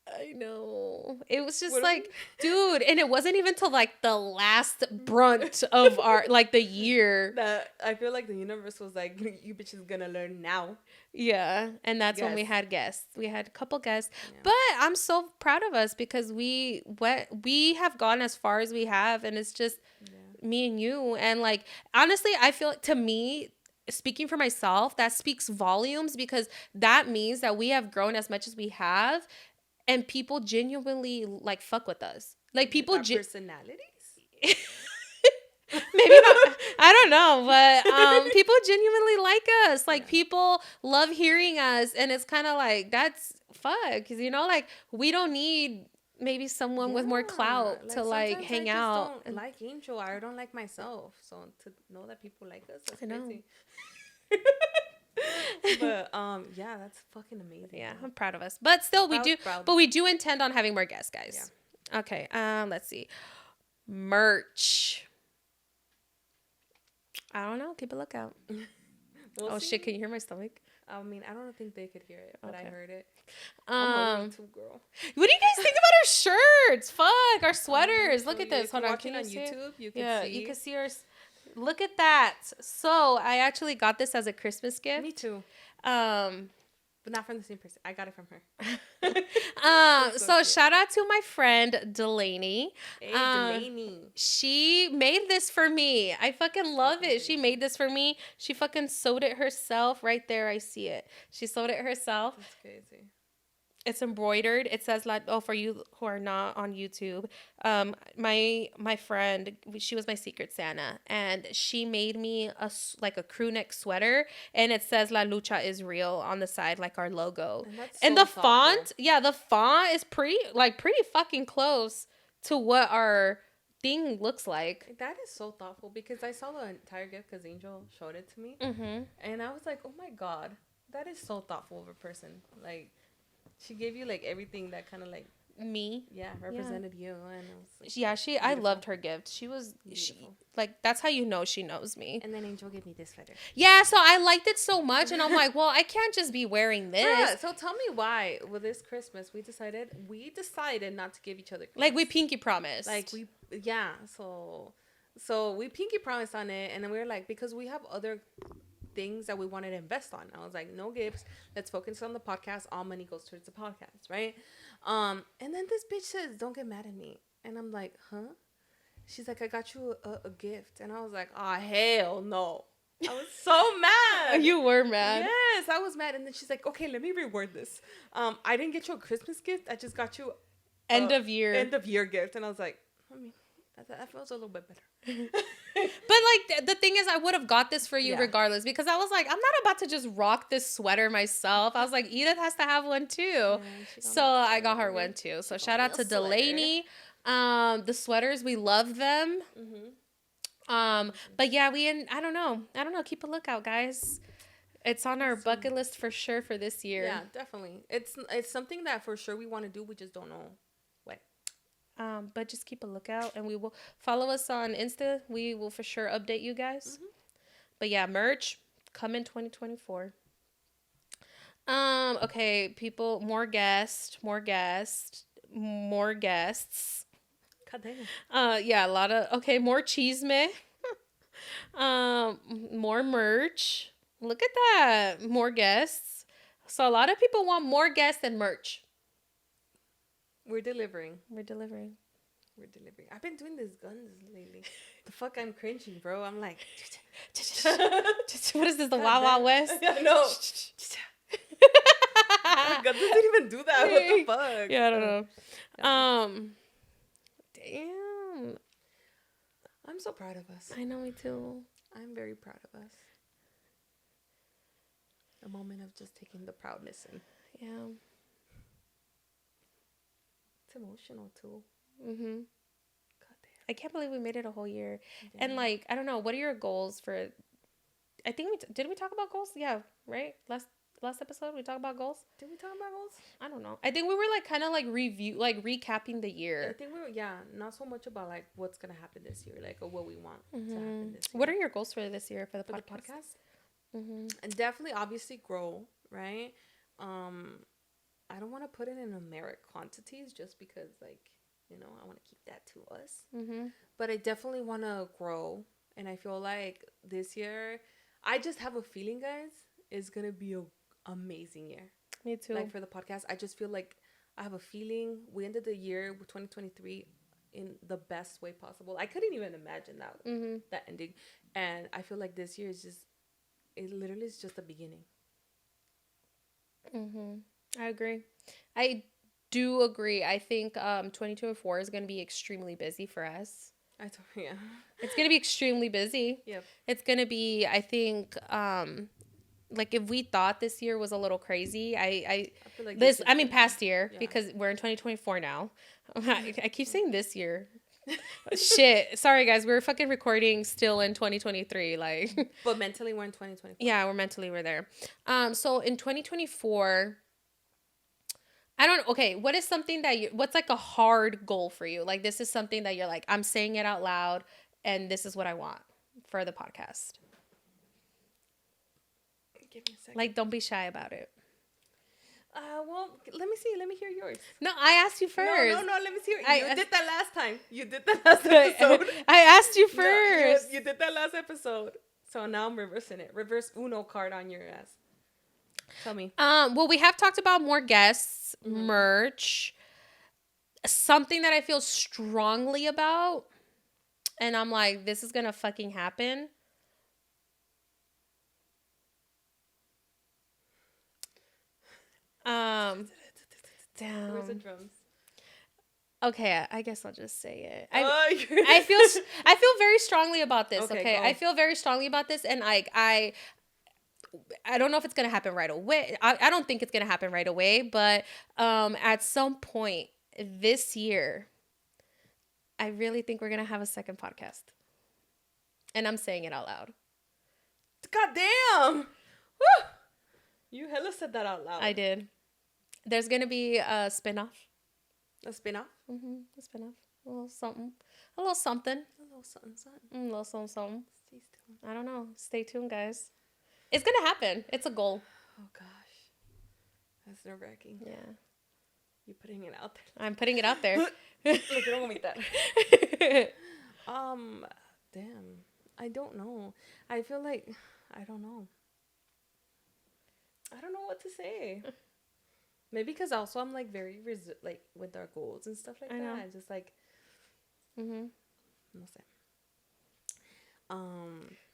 I know. It was just like, dude, and it wasn't even till like the last brunt of our, like, the year. That I feel like the universe was like, you bitches gonna learn now. Yeah. And that's when we had guests. We had a couple guests. Yeah. But I'm so proud of us, because we have gone as far as we have, and it's just me and you. And like, honestly, I feel, to me, speaking for myself, that speaks volumes, because that means that we have grown as much as we have. And people genuinely, like, fuck with us. Like, people personalities? Maybe not. I don't know. But people genuinely like us. Like, people love hearing us. And it's kind of like, that's fuck. Because, like, we don't need maybe someone with more clout to, like, hang out. I don't like Angel. I don't like myself. So to know that people like us, that's crazy. But that's fucking amazing. Yeah, I'm proud of us. But still, we do intend on having more guests, guys. Yeah. Okay. Let's see. Merch. I don't know. Keep a lookout. We'll see. Shit! Can you hear my stomach? I mean, I don't think they could hear it, but I heard it. I'm too, girl. What do you guys think about our shirts? Fuck, our sweaters. Look at this. Hold on. Watching on YouTube, you can see. You can see our. Look at that. So I actually got this as a Christmas gift. Me too. But not from the same person. I got it from her. So shout out to my friend Delaney. Hey, Delaney. She made this for me. I fucking love it. She made this for me. She fucking sewed it herself. Right there, I see it. She sewed it herself. That's crazy. It's embroidered. It says, like, for you who are not on YouTube, my friend, she was my secret Santa, and she made me a crew neck sweater, and it says La Lucha is real on the side, like our logo. And the font, the font is pretty fucking close to what our thing looks like. That is so thoughtful, because I saw the entire gift because Angel showed it to me, and I was like, oh my god. that is so thoughtful of a person. Like, she gave you like everything that kind of like me. Yeah, represented you. And it was, like, yeah, beautiful. I loved her gift. She was like, that's how you know she knows me. And then Angel gave me this sweater. Yeah, so I liked it so much, and I'm like, well, I can't just be wearing this. Bruh, so tell me why with this Christmas we decided not to give each other gifts. Like we pinky promised. Like so we pinky promised on it, and then we were like, because we have other things that we wanted to invest on. I was like, no gifts. Let's focus on the podcast. All money goes towards the podcast, right? And then this bitch says, "Don't get mad at me," and I'm like, "Huh?" She's like, "I got you a gift," and I was like, "Oh hell no!" I was so mad. You were mad. Yes, I was mad. And then she's like, "Okay, let me reword this. I didn't get you a Christmas gift. I just got you end of year gift." And I was like, I mean, that feels a little bit better. But like the thing is, I would have got this for you regardless, because I was like, I'm not about to just rock this sweater myself. I was like, Edith has to have one too. Yeah, so I got her one too. So shout out to Delaney. The sweaters, we love them. But yeah, I don't know. Keep a lookout, guys. It's on our bucket list for sure for this year. Yeah, definitely. It's something that for sure we want to do. We just don't know what. But just keep a lookout, and we will follow us on Insta. We will for sure update you guys. But yeah, merch come in 2024. Okay, people, more guests. God damn. Yeah, a lot of more chisme. More merch. Look at that, more guests. So a lot of people want more guests and merch. We're delivering. I've been doing these guns lately. The fuck, I'm cringing, bro. I'm like, what is this? The Wild Wild West? Yeah, no. Oh God, this didn't even do that. What the fuck? Yeah, I don't know. Damn. I'm so proud of us. I know, me too. I'm very proud of us. A moment of just taking the proudness and it's emotional too. God damn. I can't believe we made it a whole year. Yeah. And like, I don't know, what are your goals for? I think did we talk about goals? Yeah, right. Last episode we talked about goals. Did we talk about goals? I don't know. I think we were like kind of like recapping the year. I think we were not so much about like what's gonna happen this year, like or what we want to happen this year. What are your goals for this year for the podcast? And definitely, obviously, grow, right? I don't want to put it in numeric quantities just because, like, you know, I want to keep that to us. But I definitely want to grow, and I feel like this year, I just have a feeling, guys, it's gonna be a amazing year. Me too. Like for the podcast, I just feel like I have a feeling we ended the year with 2023 in the best way possible. I couldn't even imagine that ending, and I feel like this year is just. It literally is just the beginning. I agree. I do agree. I think 2024 is going to be extremely busy for us. Yeah. It's going to be extremely busy. Yep. It's going to be, I think, like if we thought this year was a little crazy, I feel like past year, because we're in 2024 now. I keep saying this year. Shit. Sorry, guys. We're fucking recording still in 2023. Like, but mentally we're in 2024. Yeah, we're there. So in 2024, what is something that what's like a hard goal for you? Like, this is something that you're like, I'm saying it out loud, and this is what I want for the podcast. Give me a second. Like, don't be shy about it. Well, let me see. Let me hear yours. No, I asked you first. No. Let me see. You did that last time. You did that last episode. I asked you first. No, you did that last episode. So now I'm reversing it. Reverse Uno card on your ass. Tell me. Well, we have talked about more guests, merch, something that I feel strongly about, and I'm like, this is gonna fucking happen. Damn. Where's the drums? Okay, I guess I'll just say it. I feel very strongly about this. Okay, I feel very strongly about this, and I don't know if it's gonna happen right away. I don't think it's gonna happen right away, but at some point this year, I really think we're gonna have a second podcast, and I'm saying it out loud. God damn! Woo! You hella said that out loud. I did. There's gonna be a spin-off. A spin-off? A spin-off. A little something. A little something. A little something, something. A little something, something. Stay tuned. I don't know. Stay tuned, guys. It's gonna happen. It's a goal. Oh, gosh. That's nerve-wracking. Yeah. You putting it out there. I'm putting it out there. Damn. I don't know. I feel like, I don't know. I don't know what to say. Maybe because also I'm like very like with our goals and stuff like that. I just like, no sé.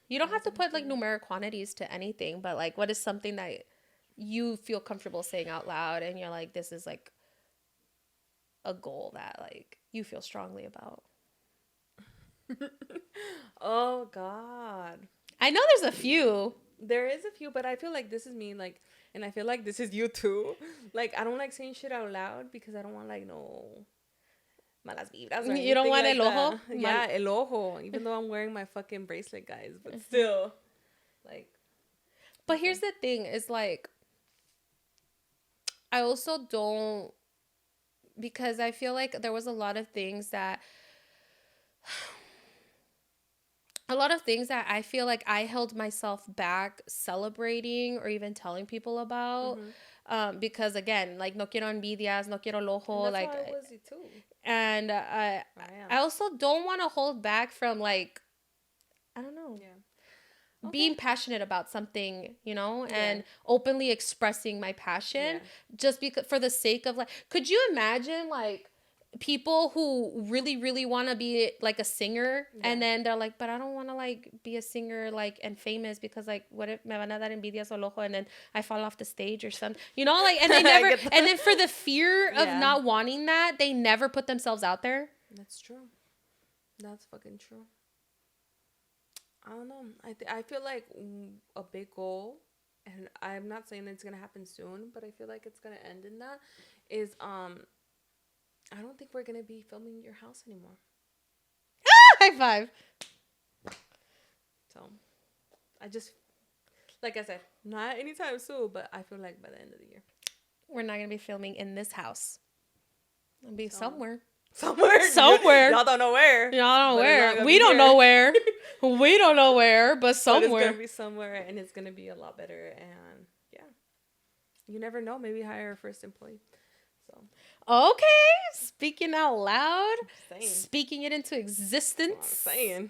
You don't have to put like numeric quantities to anything, but like, what is something that you feel comfortable saying out loud, and you're like, this is like a goal that like you feel strongly about? Oh God. I know there's a few. There is a few, but I feel like this is me, like, and I feel like this is you too. Like, I don't like saying shit out loud because I don't want like no malas vibras. Or you don't want like el ojo? Yeah, el ojo. Even though I'm wearing my fucking bracelet, guys, but still, like. But here's the thing: is like, I also don't, because I feel like there was a lot of things that I feel like I held myself back celebrating or even telling people about. Because again, like, no quiero envidias, no quiero el ojo. And that's like, how I was too. And I also don't want to hold back from, like, I don't know. Yeah. Being passionate about something, you know, and openly expressing my passion just because, for the sake of, like, could you imagine, like, people who really, really want to be, like, a singer, and then they're like, but I don't want to, like, be a singer, like, and famous, because, like, what if me van a dar envidias al ojo, and then I fall off the stage or something, you know, like, and they never, and then for the fear of not wanting that, they never put themselves out there. That's true. That's fucking true. I don't know. I feel like a big goal, and I'm not saying it's gonna happen soon, but I feel like it's gonna end in that, is I don't think we're gonna be filming your house anymore. High five. So, I just, like I said, not anytime soon, but I feel like by the end of the year, we're not gonna be filming in this house. It'll be somewhere. Somewhere. Y'all don't know where. Y'all don't know where. We don't know where. We don't know where, but somewhere. But it's gonna be somewhere, and it's gonna be a lot better. And yeah, you never know. Maybe hire a first employee. So. Okay, speaking out loud, speaking it into existence. I'm saying.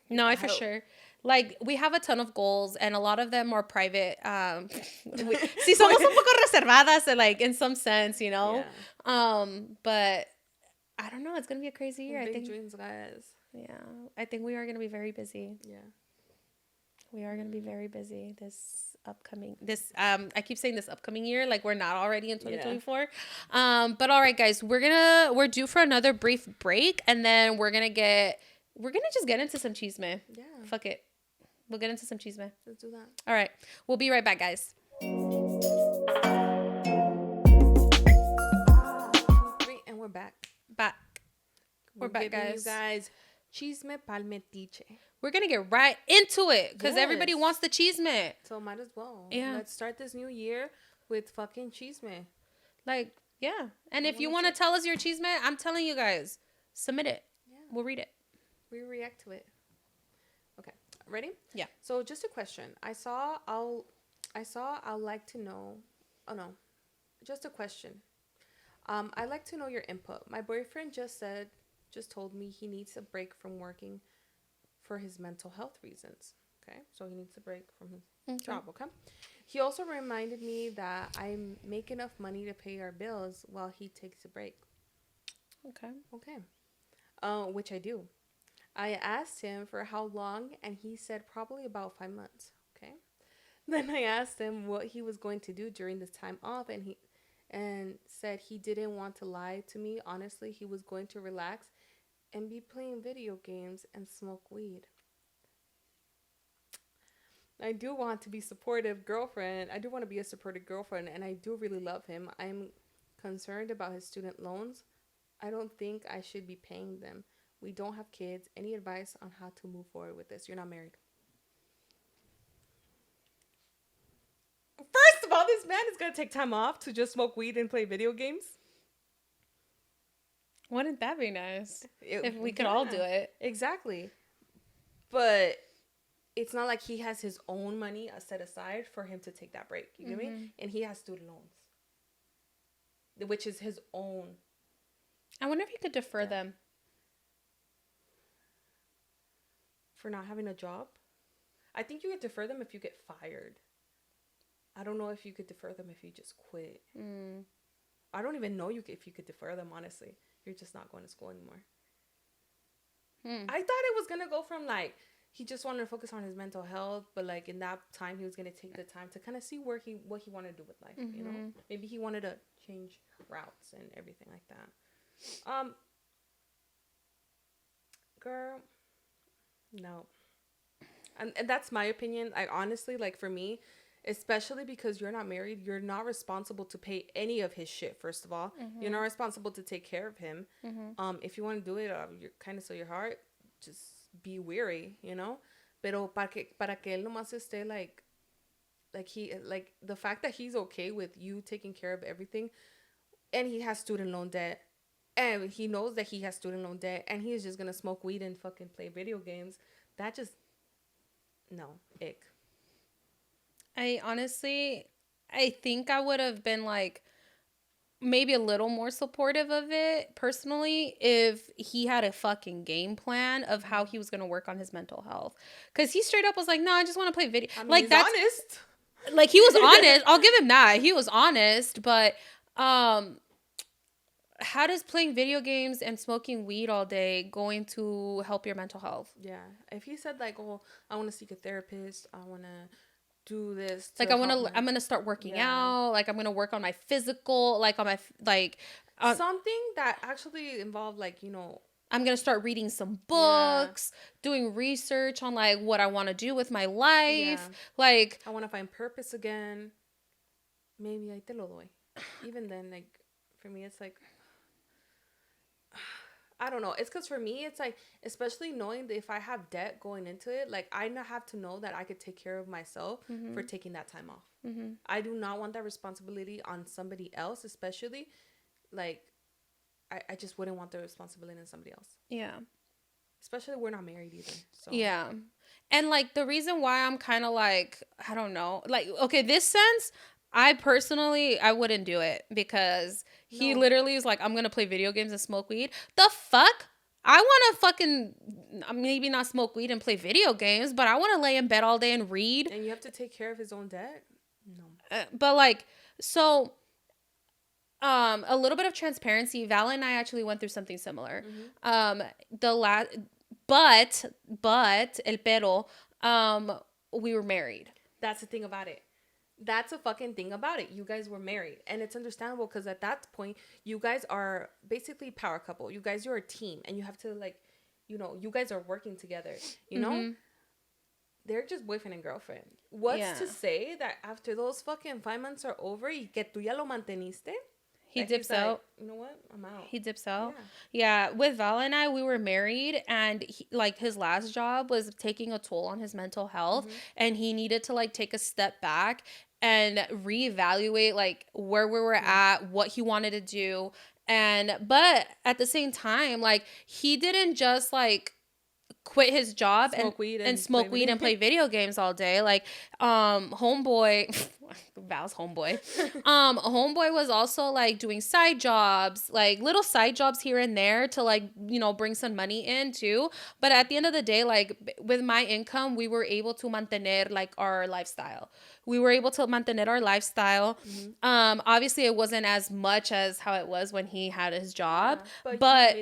No, for sure. Like, we have a ton of goals, and a lot of them are private. Sí, somos un poco reservadas, like, in some sense, you know. Yeah. But I don't know. It's gonna be a crazy year. Big dreams, guys. Yeah, I think we are gonna be very busy. Yeah. We are gonna be very busy this upcoming. I keep saying this upcoming year, like we're not already in 2024. Yeah. But all right, guys, we're due for another brief break, and then we're gonna just get into some chisme. Yeah. Fuck it. We'll get into some chisme. Let's do that. All right. We'll be right back, guys. 2, 3, and we're back. We're back, guys. You guys, chisme palmetiche. We're going to get right into it because everybody wants the chisme. So might as well. Yeah. Let's start this new year with fucking chisme. Like, yeah. And if you want to tell us your chisme, I'm telling you guys, submit it. Yeah. We'll read it. We react to it. Okay. Ready? Yeah. So just a question. I'll like to know. Oh no. Just a question. I'd like to know your input. My boyfriend just told me he needs a break from working for his mental health reasons. Okay. So he needs a break from his job. Okay. He also reminded me that I make enough money to pay our bills while he takes a break. Okay. Which I do. I asked him for how long, and he said probably about 5 months. Okay. Then I asked him what he was going to do during this time off, and said he didn't want to lie to me. Honestly, he was going to relax and be playing video games and smoke weed. I do want to be supportive girlfriend. I do want to be a supportive girlfriend, and I do really love him. I'm concerned about his student loans. I don't think I should be paying them. We don't have kids. Any advice on how to move forward with this? You're not married. First of all this man is gonna take time off to just smoke weed and play video games. Wouldn't that be nice if we could all do it? Exactly. But it's not like he has his own money set aside for him to take that break. You get me? And he has student loans, which is his own. I wonder if you could defer them. For not having a job? I think you could defer them if you get fired. I don't know if you could defer them if you just quit. I don't even know if you could defer them, honestly. You're just not going to school anymore. I thought it was going to go from like, he just wanted to focus on his mental health, but like in that time, he was going to take the time to kind of see what he wanted to do with life, you know? Maybe he wanted to change routes and everything like that. Girl, no. And that's my opinion. I honestly, like for me, especially because you're not married, you're not responsible to pay any of his shit, first of all. You're not responsible to take care of him. If you want to do it, you're kind of so your heart, just be weary, you know? Pero para que él nomás esté like the fact that he's okay with you taking care of everything, and he has student loan debt, and he knows that he has student loan debt, and he is just gonna smoke weed and fucking play video games, that just, no, ick. I think I would have been like maybe a little more supportive of it personally if he had a fucking game plan of how he was going to work on his mental health. Because he straight up was like, no, I just want to play video. I mean, like, he's that's honest. Like, he was honest. I'll give him that. He was honest. But how does playing video games and smoking weed all day going to help your mental health? Yeah. If he said like, oh, I want to seek a therapist, I want to do this, like I'm gonna start working out, like I'm gonna work on my physical, like on my something that actually involved, like, you know, I'm gonna start reading some books, doing research on like what I want to do with my life, like I want to find purpose again. Maybe I te lo doy. Even then, like for me, it's like, I don't know. It's because for me, it's like, especially knowing that if I have debt going into it, like I have to know that I could take care of myself for taking that time off. I do not want that responsibility on somebody else, especially like I just wouldn't want the responsibility on somebody else. Yeah. Especially we're not married either. So. Yeah. And like the reason why I'm kind of like, I don't know, like, okay, this sense, I wouldn't do it because he literally is like, I'm going to play video games and smoke weed. The fuck? I want to fucking maybe not smoke weed and play video games, but I want to lay in bed all day and read. And you have to take care of his own debt? No. But like, so a little bit of transparency. Val and I actually went through something similar. But el pero, we were married. That's the thing about it. That's a fucking thing about it. You guys were married, and it's understandable because at that point, you guys are basically power couple. You guys, you're a team, and you have to, like, you know, you guys are working together. You know, they're just boyfriend and girlfriend. What's to say that after those fucking 5 months are over, y que tú ya lo manteniste? He dips out. Like, you know what? I'm out. He dips out. Yeah. With Val and I, we were married, and like his last job was taking a toll on his mental health, and he needed to like take a step back and reevaluate like where we were at, what he wanted to do. But at the same time, like he didn't just like quit his job and smoke weed and play video games all day. Like homeboy Val's homeboy homeboy was also like doing side jobs, like little side jobs here and there to like, you know, bring some money in too. But at the end of the day, like with my income, we were able to mantener like our lifestyle. Obviously it wasn't as much as how it was when he had his job, but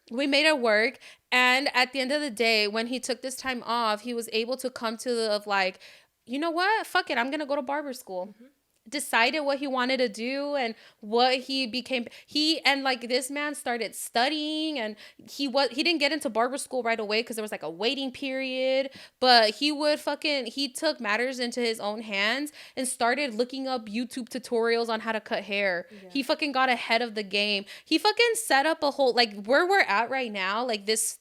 we made it work. And at the end of the day, when he took this time off, he was able to come to like, you know what? Fuck it. I'm going to go to barber school. Decided what he wanted to do and what he became. And like this man started studying, and he didn't get into barber school right away because there was like a waiting period, but he took matters into his own hands and started looking up YouTube tutorials on how to cut hair. He fucking got ahead of the game. He fucking set up a whole, like where we're at right now, like this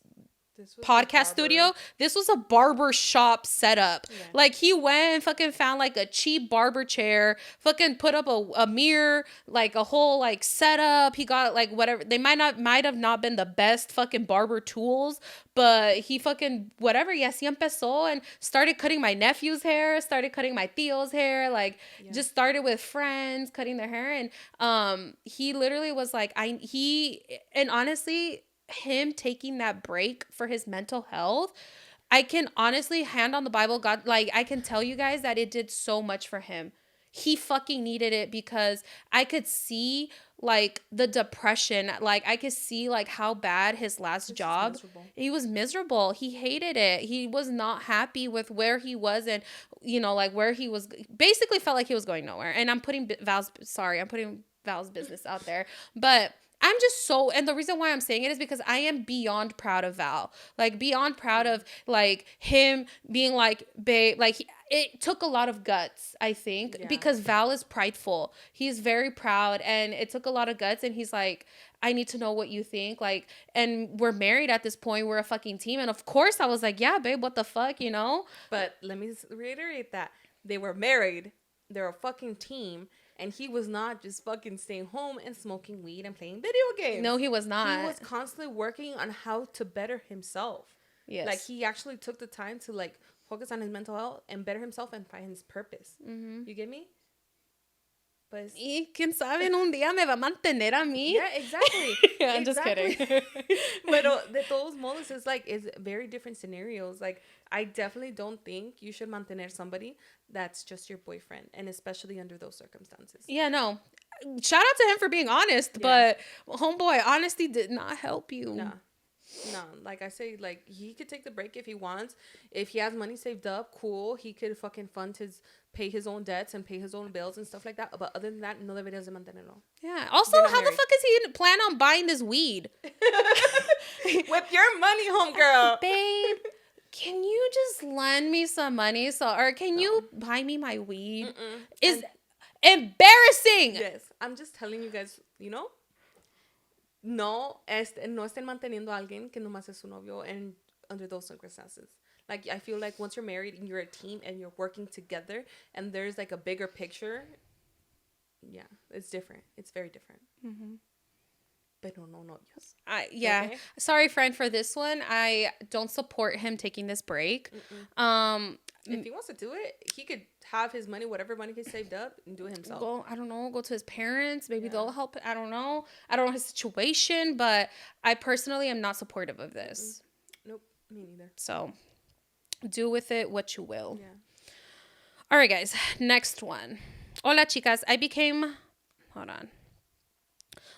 podcast studio. This was a barber shop setup. Yeah. Like, he went and fucking found like a cheap barber chair, fucking put up a mirror, like a whole like setup. He got like whatever. They might have not been the best fucking barber tools, but he fucking whatever. Yes, he empezó and started cutting my nephew's hair, started cutting my Theo's hair, like just started with friends cutting their hair. And he literally was like, and honestly, him taking that break for his mental health, I can honestly, hand on the Bible, God, like, I can tell you guys that it did so much for him. He fucking needed it, because I could see like the depression, like I could see like how bad his last job, he was miserable. He hated it. He was not happy with where he was, and like where he was, basically felt like he was going nowhere. And I'm putting Val's business out there, but I'm just so, and the reason why I'm saying it is because I am beyond proud of Val. Like, beyond proud of like him being like, babe, like it took a lot of guts, I think, because Val is prideful. He's very proud, and it took a lot of guts. And he's like, I need to know what you think. Like, and we're married at this point. We're a fucking team. And of course I was like, yeah, babe, what the fuck, But let me reiterate that they were married. They're a fucking team. And he was not just fucking staying home and smoking weed and playing video games. No, he was not. He was constantly working on how to better himself. Yes. Like, he actually took the time to, like, focus on his mental health and better himself and find his purpose. Mm-hmm. You get me? Pues, y quién sabe, en un día me va a mantener a mí. Yeah, exactly. I'm just kidding. But de todos modos, it's very different scenarios. Like, I definitely don't think you should mantener somebody that's just your boyfriend, and especially under those circumstances. Yeah, no. Shout out to him for being honest, but homeboy, honesty did not help you. No, like I say, like, he could take the break if he wants. If he has money saved up, cool. He could fucking pay his own debts and pay his own bills and stuff like that. But other than that, no deberías de mantenerlo. Yeah. Also, how the fuck is he plan on buying this weed? With your money, homegirl. Babe, can you just lend me some money? Or can you buy me my weed? Is embarrassing. Yes. I'm just telling you guys, no estén manteniendo a alguien que nomás es su novio and under those circumstances. Like, I feel like once you're married and you're a team and you're working together and there's like a bigger picture, yeah, it's different. It's very different. Mm-hmm. Pero no novios. Okay? Sorry, friend, for this one. I don't support him taking this break. If he wants to do it, he could have his money, whatever money he saved up, and do it himself. Go to his parents. Maybe they'll help. I don't know his situation, but I personally am not supportive of this. Nope, me neither. So, do with it what you will. Yeah. All right, guys. Next one. Hola, chicas.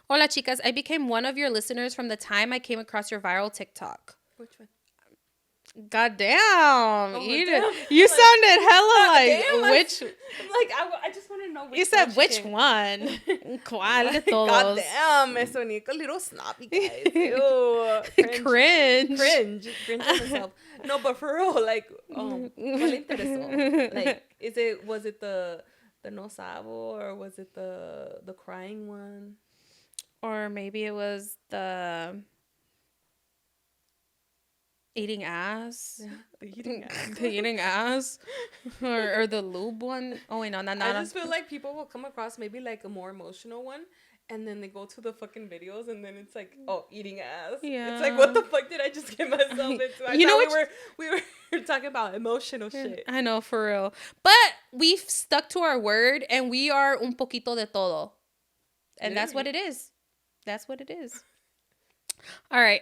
Hola, chicas. I became one of your listeners from the time I came across your viral TikTok. Which one? God damn, Edith. You sounded hella like, which... I just want to know which you said which one. ¿Cuál de todos? God damn, me soné a little snappy, guys. Ew. Cringe on myself. No, but for real, like, ¿cuál le interesó? Like, was it the no sabo, or was it the crying one? Or maybe it was the... eating ass. Yeah, the eating ass. The eating ass. Or the lube one. Oh, wait, no. I just feel like people will come across maybe like a more emotional one, and then they go to the fucking videos, and then it's like, oh, eating ass. Yeah. It's like, what the fuck did I just get myself into? I thought we were talking about emotional shit. I know, for real. But we've stuck to our word, and we are un poquito de todo. And that's what it is. That's what it is. All right.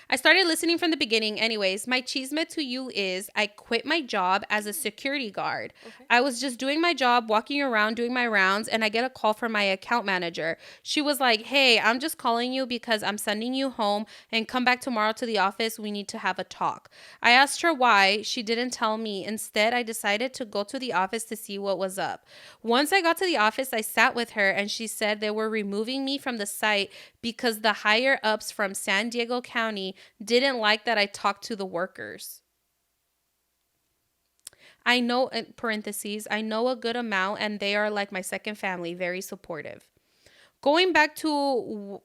I started listening from the beginning. Anyways, my chisme to you is I quit my job as a security guard. Okay. I was just doing my job, walking around, doing my rounds, and I get a call from my account manager. She was like, hey, I'm just calling you because I'm sending you home and come back tomorrow to the office. We need to have a talk. I asked her why. She didn't tell me. Instead, I decided to go to the office to see what was up. Once I got to the office, I sat with her, and she said they were removing me from the site because the higher ups from San Diego County didn't like that I talked to the workers. I know, in parentheses, I know a good amount, and they are like my second family, very supportive. Going back to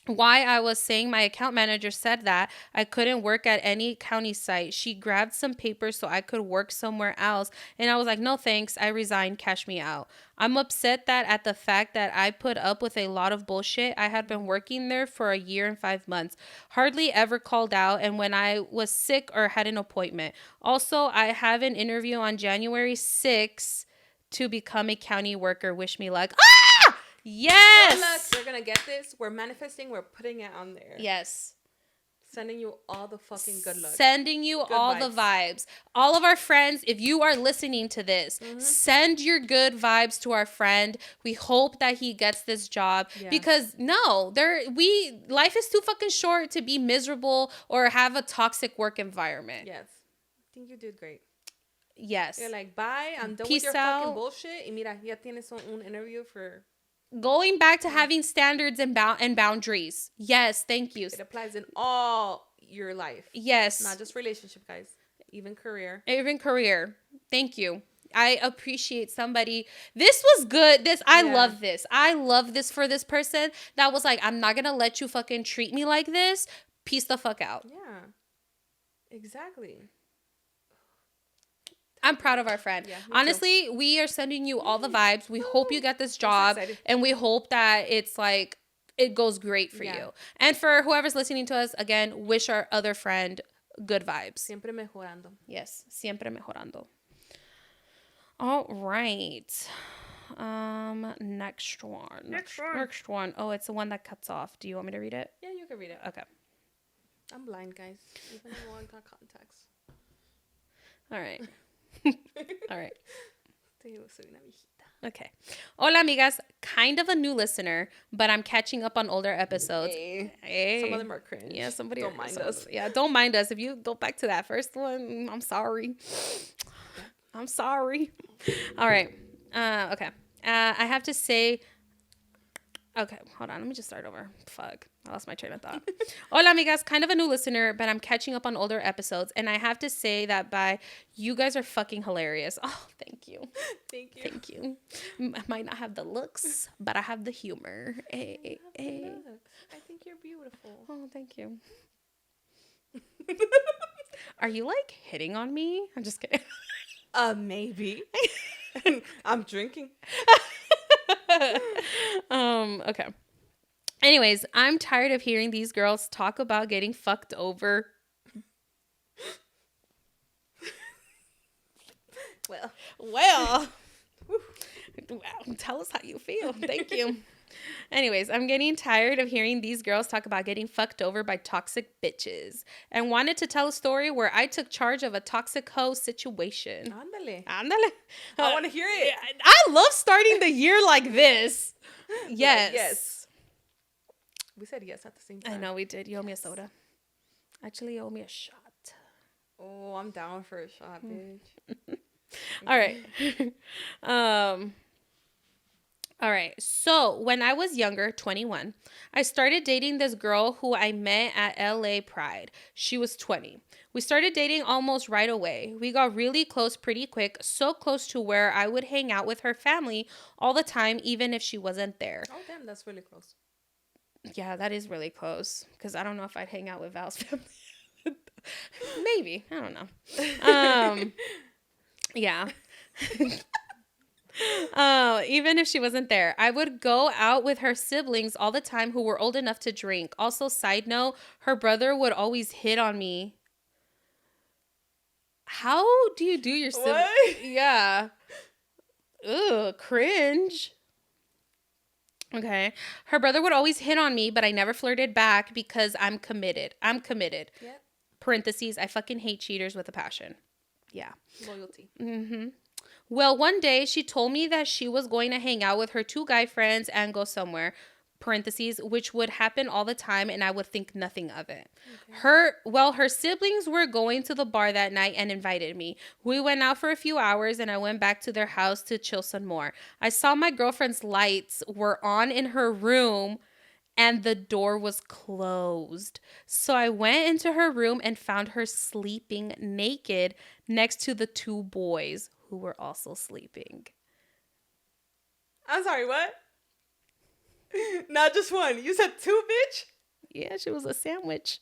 why I was saying my account manager said that I couldn't work at any county site. She grabbed some papers so I could work somewhere else. And I was like, no, thanks. I resigned. Cash me out. I'm upset that at the fact that I put up with a lot of bullshit. I had been working there for a year and 5 months. Hardly ever called out. And when I was sick or had an appointment. Also, I have an interview on January 6th to become a county worker. Wish me luck. Ah! Yes. Good luck. You're gonna get this. We're manifesting. We're putting it on there. Yes. Sending you all the fucking good luck. Sending you good all vibes. The vibes. All of our friends, if you are listening to this, send your good vibes to our friend. We hope that he gets this job because life is too fucking short to be miserable or have a toxic work environment. Yes. I think you did great. Yes. You're like, bye. I'm done Peace with your out. fucking bullshit. Y mira, ya tienes un interview for... Going back to having standards and boundaries. Yes, thank you. It applies in all your life. Yes. Not just relationship, guys. Even career. Thank you. I appreciate somebody. This was good. I love this. I love this for this person that was like, I'm not going to let you fucking treat me like this. Peace the fuck out. Yeah. Exactly. I'm proud of our friend. Yeah, honestly, we are sending you all the vibes. We hope you get this job. And we hope that it's like, it goes great for you. And for whoever's listening to us, again, wish our other friend good vibes. Siempre mejorando. Yes, siempre mejorando. All right. Next one. Oh, it's the one that cuts off. Do you want me to read it? Yeah, you can read it. Okay. I'm blind, guys. Even though I got contacts. All right. All right. Okay. Hola, amigas. Kind of a new listener, but I'm catching up on older episodes. Hey. Some of them are cringe. Yeah, don't mind us. Yeah, don't mind us. If you go back to that first one, I'm sorry. I'm sorry. All right. Okay. I have to say... Okay, hold on. Let me just start over. Fuck. I lost my train of thought. Hola, amigas. Kind of a new listener, but I'm catching up on older episodes. And I have to say that you guys are fucking hilarious. Oh, thank you. Thank you. Thank you. I might not have the looks, but I have the humor. Hey. I think you're beautiful. Oh, thank you. Are you like hitting on me? I'm just kidding. Maybe. I'm drinking. Okay. Anyways, I'm tired of hearing these girls talk about getting fucked over. Well. Tell us how you feel. Thank you. Anyways, I'm getting tired of hearing these girls talk about getting fucked over by toxic bitches and wanted to tell a story where I took charge of a toxic hoe situation. Ándale. I want to hear it. I love starting the year like this. Yes. Yes. We said yes at the same time. I know we did. You owe me a soda. Actually, you owe me a shot. Oh, I'm down for a shot, bitch. All right. All right. So when I was younger, 21, I started dating this girl who I met at LA Pride. She was 20. We started dating almost right away. We got really close pretty quick, so close to where I would hang out with her family all the time, even if she wasn't there. Oh, damn, that's really close. Yeah, that is really close because I don't know if I'd hang out with Val's family. Maybe. I don't know. Yeah. Even if she wasn't there, I would go out with her siblings all the time who were old enough to drink. Also, side note, her brother would always hit on me. How do you do your siblings? What? Yeah. Ugh, cringe. Okay. Her brother would always hit on me, but I never flirted back because I'm committed. Yep. Parentheses, I fucking hate cheaters with a passion. Yeah. Loyalty. Mm-hmm. Well, one day she told me that she was going to hang out with her 2 guy friends and go somewhere. Parentheses, which would happen all the time and I would think nothing of it. Okay. Her siblings were going to the bar that night and invited me. We went out for a few hours and I went back to their house to chill some more. I saw my girlfriend's lights were on in her room and the door was closed. So I went into her room and found her sleeping naked next to the 2 boys who were also sleeping. I'm sorry, what? Not just one. You said 2, bitch? Yeah, she was a sandwich.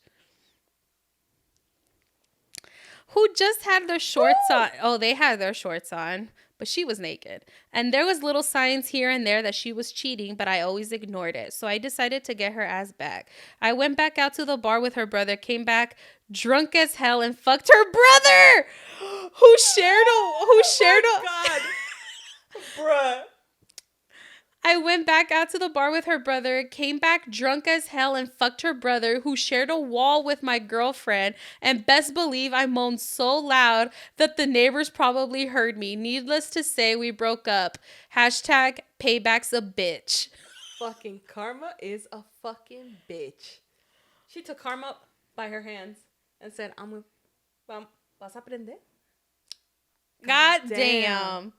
Who just had their shorts on. Oh, they had their shorts on, but she was naked. And there was little signs here and there that she was cheating, but I always ignored it. So I decided to get her ass back. I went back out to the bar with her brother, came back drunk as hell, and fucked her brother, who shared a God, bruh. I went back out to the bar with her brother, came back drunk as hell, and fucked her brother, who shared a wall with my girlfriend. And best believe I moaned so loud that the neighbors probably heard me. Needless to say, we broke up. Hashtag payback's a bitch. Fucking karma is a fucking bitch. She took karma by her hands and said, ¿Vas a aprender? God damn.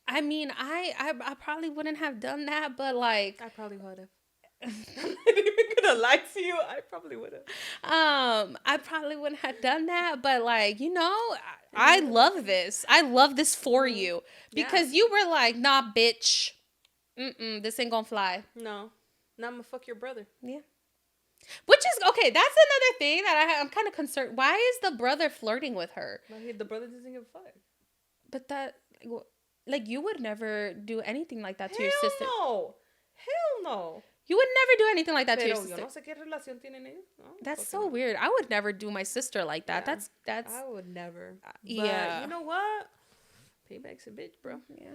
I mean, I probably wouldn't have done that, but like I probably would have. I'm not even gonna lie to you. I probably would have. I probably wouldn't have done that, but like, you know, I love this. I love this for you because you were like, nah, bitch. This ain't gonna fly. No. Now I'm gonna fuck your brother. Yeah. Which is okay. That's another thing that I'm kind of concerned. Why is the brother flirting with her? Well, the brother doesn't give a fuck. But that. Like, you would never do anything like that to your sister. No. Hell no. You would never do anything like that to your sister. Yo no sé qué relación tienen ellos. No, that's so weird. I would never do my sister like that. Yeah. That's. I would never. Yeah. But you know what? Payback's a bitch, bro. Yeah.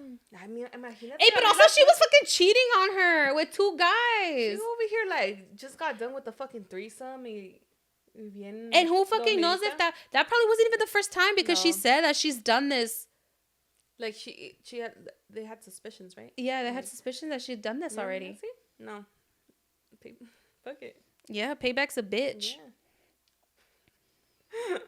I mean, imagine. Hey, but also she was fucking cheating on her with 2 guys. She over here like just got done with the fucking threesome. And who fucking knows if that probably wasn't even the first time because she said that she's done this. Like they had suspicions, right? Yeah, they had suspicions that she'd done this already. See? No. Fuck it. Yeah, payback's a bitch. Yeah.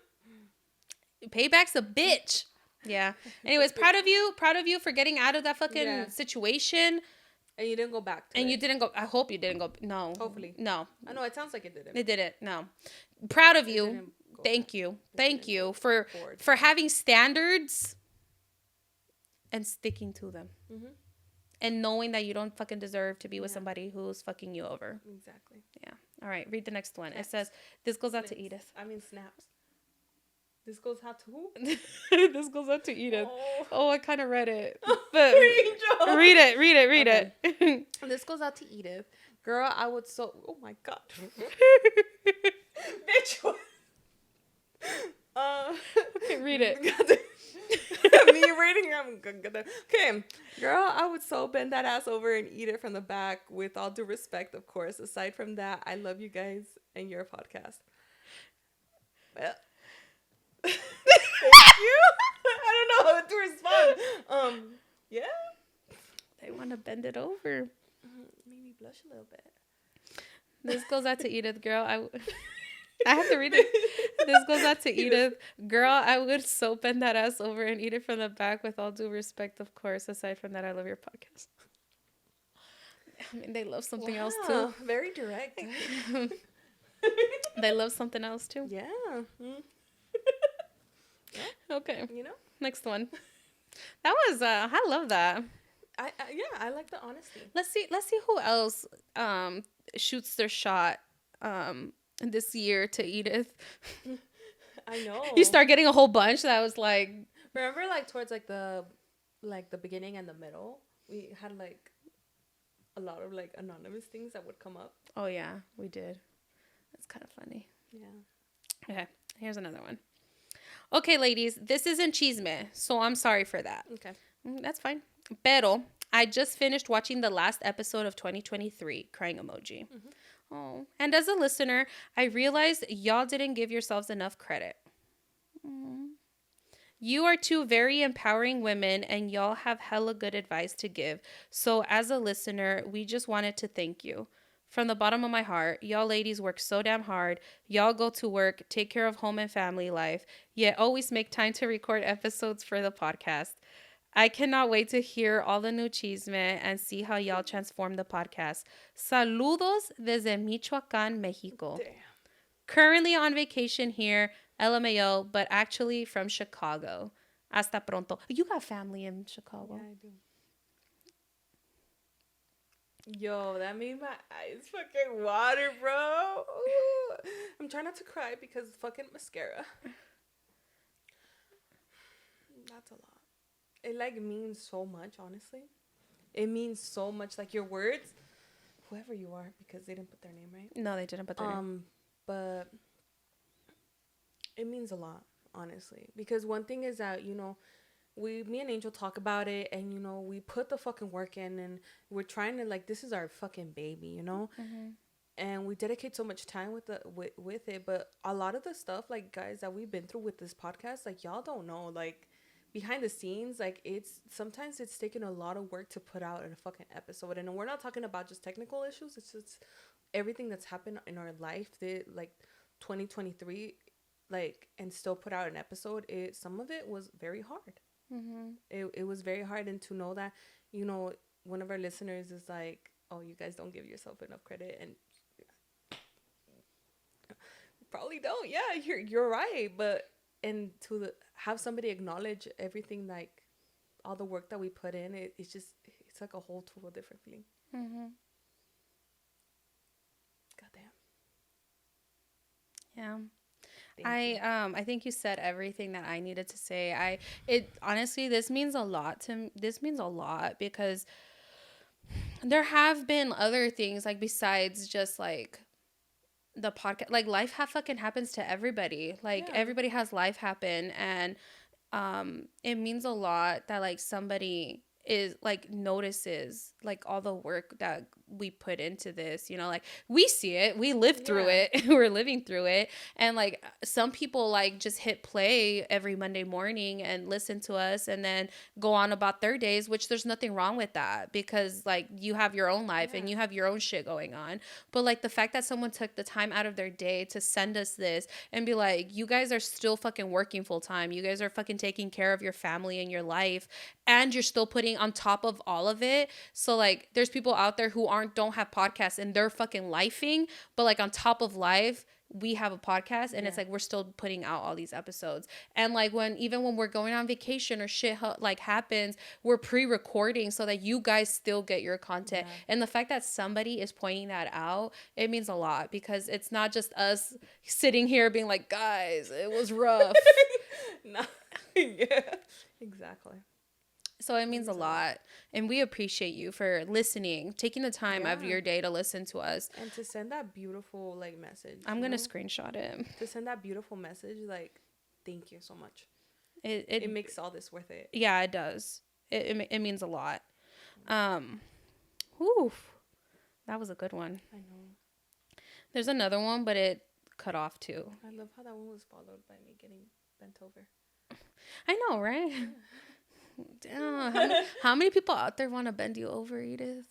Payback's a bitch. Yeah. Anyways, proud of you for getting out of that fucking situation. And you didn't go back to it. You didn't go. I hope you didn't go. No. Hopefully. No. I know it sounds like it didn't. It didn't. No. Proud of you. Thank you. Thank you for having standards and sticking to them. Mm-hmm. And knowing that you don't fucking deserve to be with somebody who's fucking you over. Exactly. Yeah. All right. Read the next one. Snaps. It says, this goes out to Edith. I mean, snaps. This goes out to who? This goes out to Edith. Oh, I kind of read it. But read it. This goes out to Edith. Girl, I would so... Oh, my God. Bitch. Okay, read it. Me reading it. Okay. Girl, I would so bend that ass over and eat it from the back with all due respect, of course. Aside from that, I love you guys and your podcast. Well... Thank you. I don't know how to respond. Yeah. They want to bend it over. Maybe blush a little bit. This goes out to Edith, girl. I have to read it. This goes out to Edith. Girl, I would so bend that ass over and eat it from the back with all due respect, of course. Aside from that, I love your podcast. I mean, they love something else too. Very direct. They love something else too. Yeah. Okay. You know? Next one. That was I love that. I like the honesty. Let's see who else shoots their shot this year to Edith. I know. You start getting a whole bunch that was like, remember like towards like the beginning and the middle, we had like a lot of like anonymous things that would come up. Oh yeah, we did. That's kind of funny. Yeah. Okay, here's another one. Okay, ladies, this isn't Chisme, so I'm sorry for that. Okay. That's fine. Pero, I just finished watching the last episode of 2023, crying emoji. Mm-hmm. Oh, and as a listener, I realized y'all didn't give yourselves enough credit. You are 2 very empowering women, and y'all have hella good advice to give. So as a listener, we just wanted to thank you. From the bottom of my heart, y'all ladies work so damn hard. Y'all go to work, take care of home and family life, yet always make time to record episodes for the podcast. I cannot wait to hear all the new chisme and see how y'all transform the podcast. Saludos desde Michoacán, Mexico. Damn. Currently on vacation here, LMAO, but actually from Chicago. Hasta pronto. You got family in Chicago? Yeah, I do. Yo, that made my eyes fucking water, bro. Ooh. I'm trying not to cry because fucking mascara. That's a lot. It like means so much, honestly. It means so much. Like your words, whoever you are, because they didn't put their name, right? No, they didn't put their name. But it means a lot, honestly. Because one thing is that, you know, me and Angel talk about it, and you know, we put the fucking work in, and we're trying to, like, this is our fucking baby, you know. And we dedicate so much time with it. But a lot of the stuff, like, guys, that we've been through with this podcast, like, y'all don't know, like, behind the scenes, like, sometimes it's taken a lot of work to put out in a fucking episode. And we're not talking about just technical issues, it's just everything that's happened in our life, like 2023, like, and still put out an episode. Some of it was very hard. It was very hard. And to know that, you know, one of our listeners is like, oh, you guys don't give yourself enough credit, and probably don't. Yeah, you're right. But and have somebody acknowledge everything, like all the work that we put in, it's like a whole total different feeling. Goddamn. Yeah. I think you said everything that I needed to say. Honestly, this means a lot because there have been other things, like, besides just like the podcast. Like, life fucking happens to everybody. Like, everybody has life happen, and it means a lot that, like, somebody is, like, notices, like, all the work that we put into this, you know. Like, we see it, we live through it, we're living through it. And, like, some people, like, just hit play every Monday morning and listen to us and then go on about their days, which there's nothing wrong with that, because, like, you have your own life and you have your own shit going on. But, like, the fact that someone took the time out of their day to send us this and be like, you guys are still fucking working full time, you guys are fucking taking care of your family and your life, and you're still putting on top of all of it. So, like, there's people out there who don't have podcasts and they're fucking lifing, but, like, on top of life, we have a podcast, and it's like we're still putting out all these episodes. And, like, even when we're going on vacation or shit like happens, we're pre-recording so that you guys still get your content. And the fact that somebody is pointing that out, it means a lot, because it's not just us sitting here being like, guys, it was rough. No. Yeah, exactly. So it means a lot, and we appreciate you for listening, taking the time out of your day to listen to us, and to send that beautiful, like, message. I'm gonna screenshot it. To send that beautiful message, like, thank you so much. It makes all this worth it. Yeah, it does. It means a lot. Whew, that was a good one. I know. There's another one, but it cut off too. I love how that one was followed by me getting bent over. I know, right? Yeah. Damn, how many people out there want to bend you over, Edith?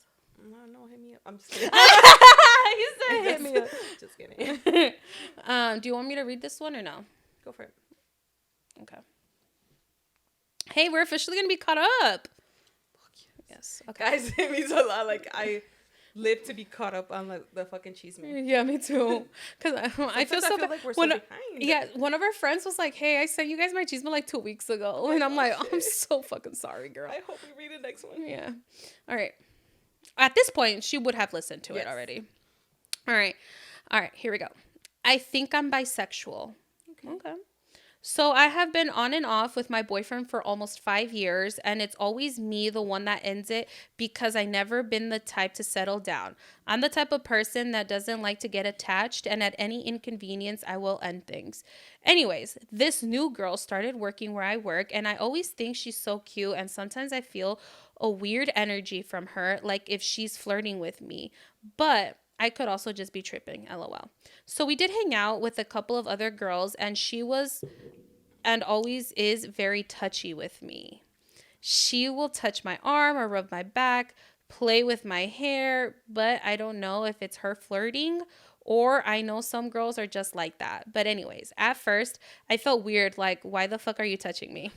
No, hit me up. I'm just kidding. You said hit me up. Just kidding. Do you want me to read this one or no? Go for it. Okay. Hey, we're officially gonna be caught up. Yes. Okay. Guys, it means a lot. Like, I live to be caught up on, like, the fucking Chisme. Yeah, me too. Because I feel so like we're so behind. Yeah, one of our friends was like, hey, I sent you guys my Chisme like 2 weeks ago. And I'm like, I'm so fucking sorry, girl. I hope we read the next one. Yeah. All right. At this point, she would have listened to it already. All right, here we go. I think I'm bisexual. Okay. So I have been on and off with my boyfriend for almost 5 years, and it's always me, the one that ends it, because I never been the type to settle down. I'm the type of person that doesn't like to get attached, and at any inconvenience, I will end things. Anyways, this new girl started working where I work, and I always think she's so cute, and sometimes I feel a weird energy from her, like if she's flirting with me. But I could also just be tripping, LOL. So we did hang out with a couple of other girls, and she was and always is very touchy with me. She will touch my arm or rub my back, play with my hair, but I don't know if it's her flirting, or I know some girls are just like that. But anyways, at first I felt weird, like, why the fuck are you touching me?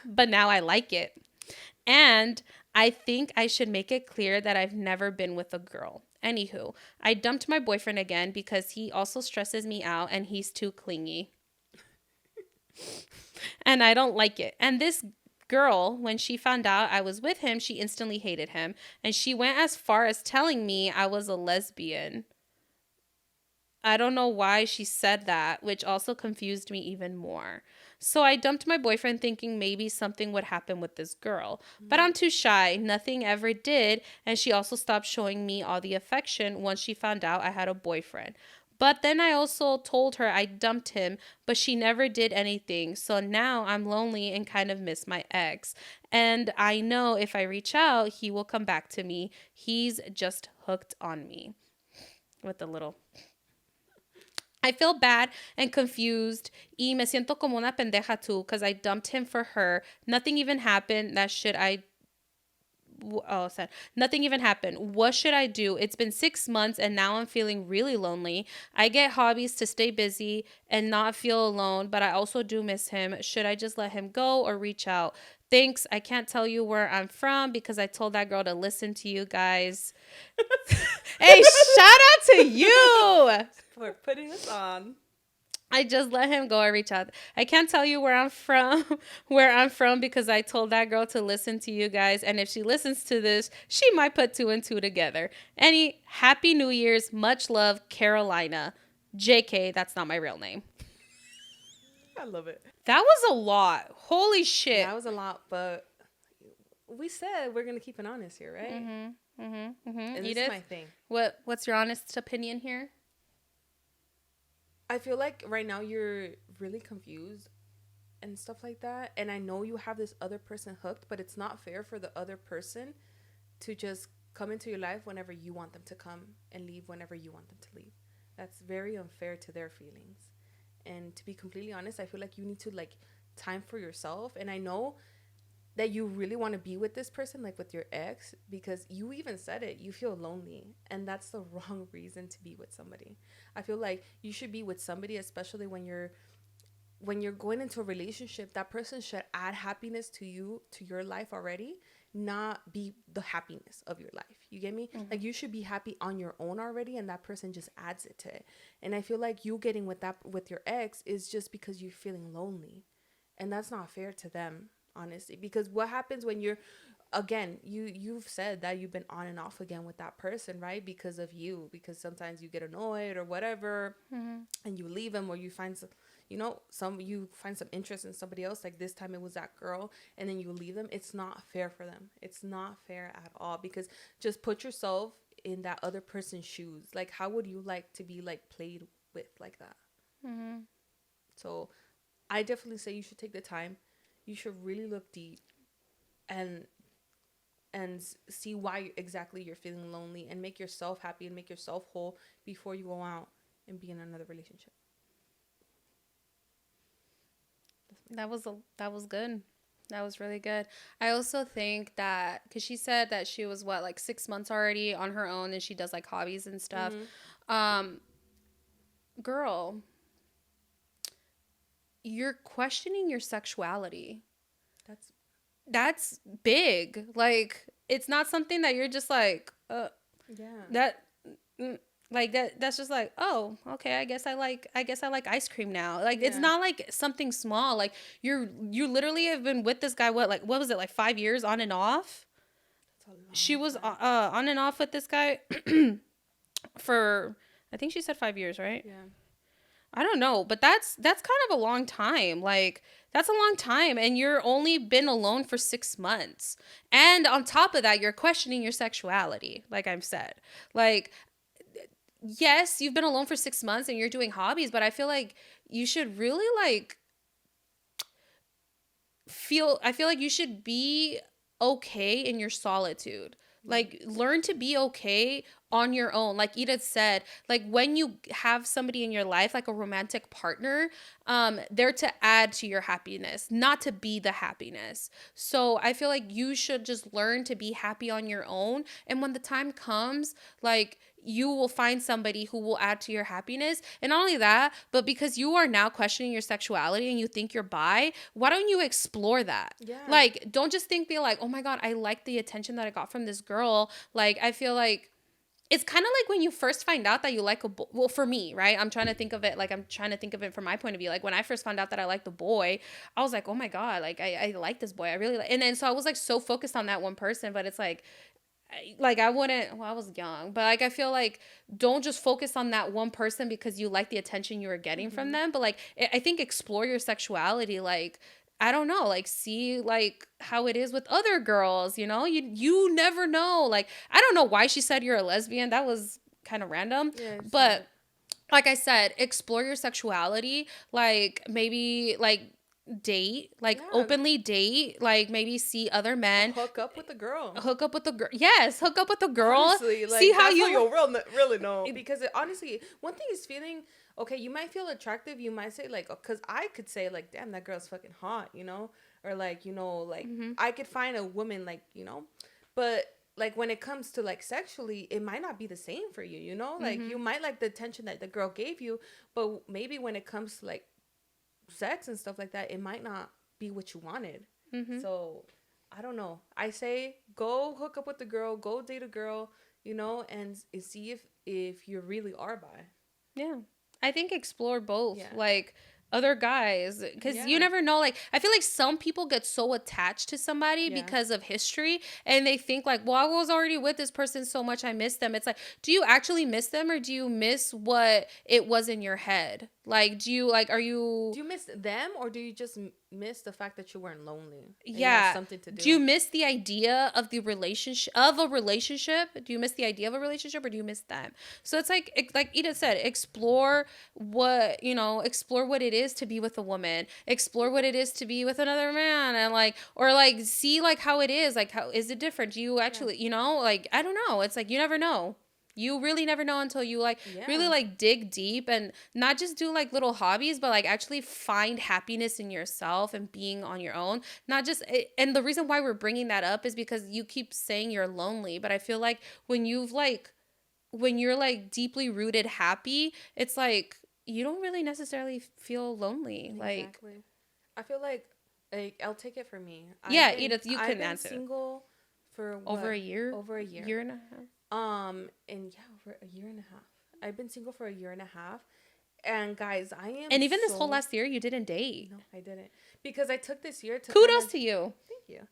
But now I like it. And I think I should make it clear that I've never been with a girl. Anywho, I dumped my boyfriend again because he also stresses me out and he's too clingy. And I don't like it. And this girl, when she found out I was with him, she instantly hated him. And she went as far as telling me I was a lesbian. I don't know why she said that, which also confused me even more. So I dumped my boyfriend thinking maybe something would happen with this girl. But I'm too shy. Nothing ever did. And she also stopped showing me all the affection once she found out I had a boyfriend. But then I also told her I dumped him, but she never did anything. So now I'm lonely and kind of miss my ex. And I know if I reach out, he will come back to me. He's just hooked on me. With the little I feel bad and confused y me siento como una pendeja too because I dumped him for her. Nothing even happened. That shit I oh sad. Nothing even happened. What should I do? It's been 6 months and now I'm feeling really lonely. I get hobbies to stay busy and not feel alone, but I also do miss him. Should I just let him go or reach out? Thanks. I can't tell you where I'm from because I told that girl to listen to you guys. Hey, shout out to you for putting us on. I just let him go. I reach out. I can't tell you where I'm from, because I told that girl to listen to you guys. And if she listens to this, she might put 2 and 2 together. Any happy New Year's, much love, Carolina. JK, that's not my real name. I love it. That was a lot. Holy shit. That was a lot, but we said we're gonna keep it honest here, right? And this is my thing. What's your honest opinion here? I feel like right now you're really confused and stuff like that. And I know you have this other person hooked, but it's not fair for the other person to just come into your life whenever you want them to come and leave whenever you want them to leave. That's very unfair to their feelings. And to be completely honest, I feel like you need to like time for yourself. And I know that you really want to be with this person, like with your ex, because you even said it, you feel lonely, and that's the wrong reason to be with somebody. I feel like you should be with somebody, especially when you're going into a relationship, that person should add happiness to you, to your life already, not be the happiness of your life. You get me? Mm-hmm. Like you should be happy on your own already, and that person just adds it to it. And I feel like you getting with your ex is just because you're feeling lonely, and that's not fair to them. Honestly, because what happens when you're, again, you've said that you've been on and off again with that person, right? Because sometimes you get annoyed or whatever, and you leave them, or you find some, you find some interest in somebody else. Like this time it was that girl, and then you leave them. It's not fair for them. It's not fair at all, because just put yourself in that other person's shoes. Like, how would you like to be like played with like that? So I definitely say you should take the time. You should really look deep and see why exactly you're feeling lonely, and make yourself happy and make yourself whole before you go out and be in another relationship. That was good. That was really good. I also think that because she said that she was like 6 months already on her own, and she does like hobbies and stuff. Girl, you're questioning your sexuality. That's big. Like, it's not something that you're just like, that's just like, oh, okay, I guess I like ice cream now. Like, it's not like something small. Like, you literally have been with this guy, what was it, like 5 years on and off? She was on and off with this guy for, I think she said 5 years, right? Yeah. I don't know, but that's kind of a long time. Like, that's a long time, and you're only been alone for 6 months. And on top of that, you're questioning your sexuality, like I've said. Like, yes, you've been alone for 6 months and you're doing hobbies, but I feel like you should really like I feel like you should be okay in your solitude. Like, learn to be okay on your own. Like Edith said, like when you have somebody in your life, like a romantic partner, they're to add to your happiness, not to be the happiness. So I feel like you should just learn to be happy on your own. And when the time comes, like, you will find somebody who will add to your happiness. And not only that, but because you are now questioning your sexuality and you think you're bi, why don't you explore that? Yeah. Like, don't just be like, oh my God, I like the attention that I got from this girl. Like, I feel like it's kind of like when you first find out that you like a boy. Well, for me, right? I'm trying to think of it from my point of view. Like when I first found out that I liked the boy, I was like, oh my God, like I like this boy. I really like, and then so I was like so focused on that one person, but it's like I wouldn't, well, I was young, but like I feel like don't just focus on that one person because you like the attention you were getting from them. But like I think explore your sexuality, like I don't know, like see like how it is with other girls, you never know. Like I don't know why she said you're a lesbian. That was kind of random. Yeah, But like I said, explore your sexuality, like maybe like date, like openly date, like maybe see other men, hook up with the girl, yes, hook up with the girl. Honestly, like, see how you'll really know, because honestly, one thing is feeling okay. You might feel attractive, you might say like, because I could say like, damn, that girl's fucking hot, or like, like I could find a woman like, but like when it comes to like sexually, it might not be the same for you, like you might like the attention that the girl gave you, but Maybe when it comes to like sex and stuff like that, it might not be what you wanted. So I don't know. I say go hook up with the girl, go date a girl, and see if you really are bi. Yeah, I think explore both. Like other guys, because you never know. Like I feel like some people get so attached to somebody because of history, and they think like, well, I was already with this person so much, I miss them. It's like, do you actually miss them, or do you miss what it was in your head? Like, do you miss them, or do you just miss the fact that you weren't lonely? Yeah. Something to do. Do you miss the idea of a relationship? Do you miss the idea of a relationship, or do you miss them? So it's like Edith said, explore what it is to be with a woman, explore what it is to be with another man, and see like how it is, like how is it different? Do you actually, like I don't know. It's like you never know. You really never know until you really like dig deep and not just do like little hobbies, but like actually find happiness in yourself and being on your own. Not just, and the reason why we're bringing that up is because you keep saying you're lonely, but I feel like when you're like deeply rooted happy, it's like you don't really necessarily feel lonely. Exactly. Like I feel like I'll take it for me. Edith, you can answer. I've been single for over a year and a half. And over a year and a half. I've been single for a year and a half. And guys, I am. And even this whole last year, you didn't date. No, I didn't. Because I took this year to. Kudos to you. Thank you.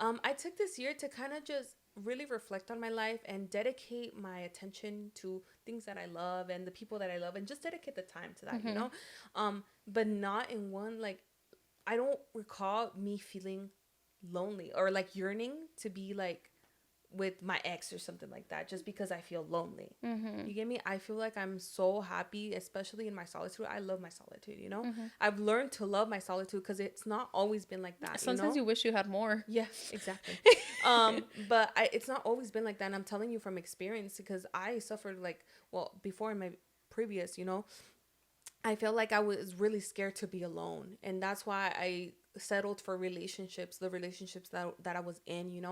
I took this year to kind of just really reflect on my life and dedicate my attention to things that I love and the people that I love, and just dedicate the time to that, But not in one, like, I don't recall me feeling lonely or like yearning to be like with my ex or something like that, just because I feel lonely. You get me? I feel like I'm so happy, especially in my solitude. I love my solitude, I've learned to love my solitude because it's not always been like that. Sometimes you wish you had more. Yeah, exactly. But it's not always been like that. And I'm telling you from experience, because I suffered before in my previous, I felt like I was really scared to be alone. And that's why I settled for the relationships that I was in,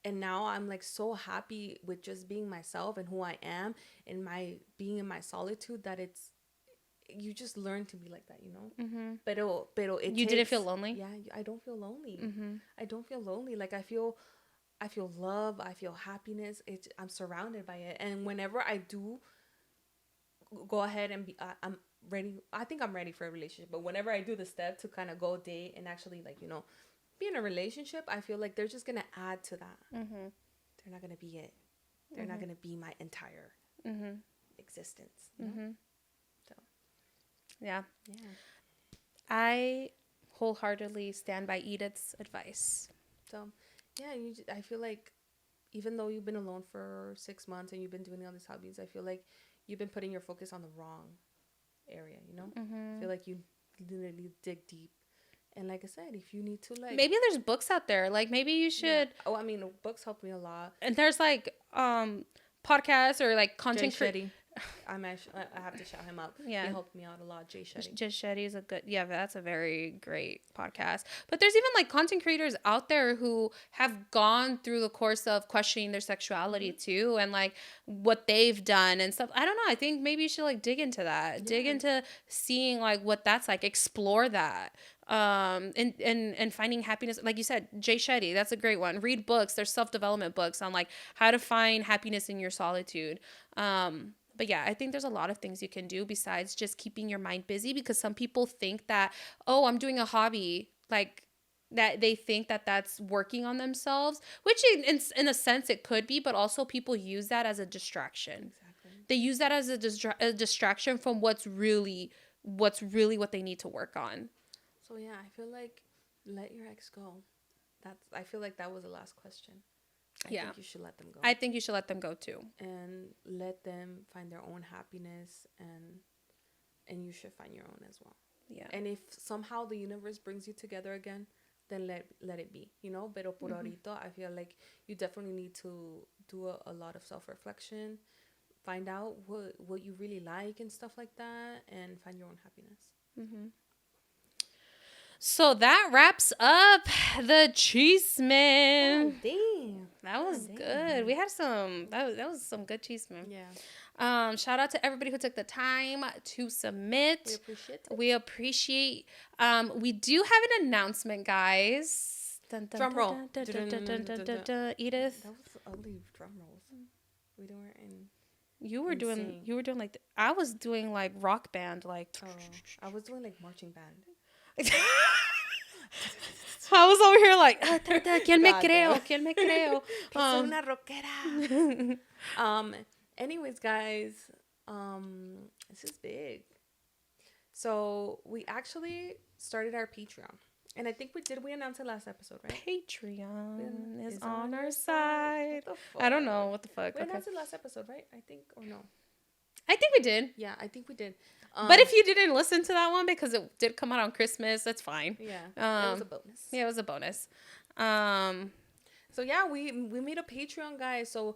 And now I'm like so happy with just being myself and who I am and my being in my solitude, that you just learn to be like that, Pero you didn't feel lonely? Yeah, I don't feel lonely. I don't feel lonely. Like I feel love. I feel happiness. I'm surrounded by it. And whenever I do go ahead and I'm ready. I think I'm ready for a relationship. But whenever I do the step to kind of go date and actually be in a relationship, I feel like they're just going to add to that. They're not going to be it. They're not going to be my entire existence. So, yeah. I wholeheartedly stand by Edith's advice. So, yeah, I feel like even though you've been alone for 6 months and you've been doing all these hobbies, I feel like you've been putting your focus on the wrong area, I feel like you literally dig deep. And like I said, if you need to maybe there's books out there, like maybe you should. Yeah. Oh, I mean, books helped me a lot. And there's like podcasts or like content I have to shout him out. Yeah. He helped me out a lot. Jay Shetty. Jay Shetty is a good, yeah, that's a very great podcast. But there's even like content creators out there who have gone through the course of questioning their sexuality too, and like what they've done and stuff. I don't know. I think maybe you should like dig into that, dig into seeing like what that's like, explore that. And finding happiness, like you said, Jay Shetty, that's a great one. Read books. There's self-development books on like how to find happiness in your solitude. But yeah, I think there's a lot of things you can do besides just keeping your mind busy, because some people think that, oh, I'm doing a hobby, like that they think that that's working on themselves, which in a sense it could be, but also people use that as a distraction. Exactly. They use that as a distraction from what's really what they need to work on. So yeah, I feel like let your ex go. I feel like that was the last question. I think you should let them go. I think you should let them go too. And let them find their own happiness, and you should find your own as well. Yeah. And if somehow the universe brings you together again, then let it be, you know? Pero por ahorita, I feel like you definitely need to do a lot of self-reflection, find out what you really like and stuff like that, and find your own happiness. Mm-hmm. So that wraps up the Chisme. Oh, damn. That was good. We had some, that was some good Chisme. Yeah. Shout out to everybody who took the time to submit. We appreciate it. We appreciate. We do have an announcement, guys. Drum roll. Edith. That was ugly drum rolls. We weren't in. You were doing like, I was doing like rock band, like. Oh, I was doing like marching band. I was over here like, ¿quién me creo? ¿Quién me creo? Soy una rockera. Anyways, guys, this is big. So we actually started our Patreon, and I think we announced it last episode, right? Patreon is on our side. I don't know what the fuck. We announced it last episode, right? I think, or no? I think we did. Yeah, I think we did. But if you didn't listen to that one because it did come out on Christmas, that's fine. Yeah, it was a bonus. Yeah, it was a bonus. So yeah, we made a Patreon, guys. So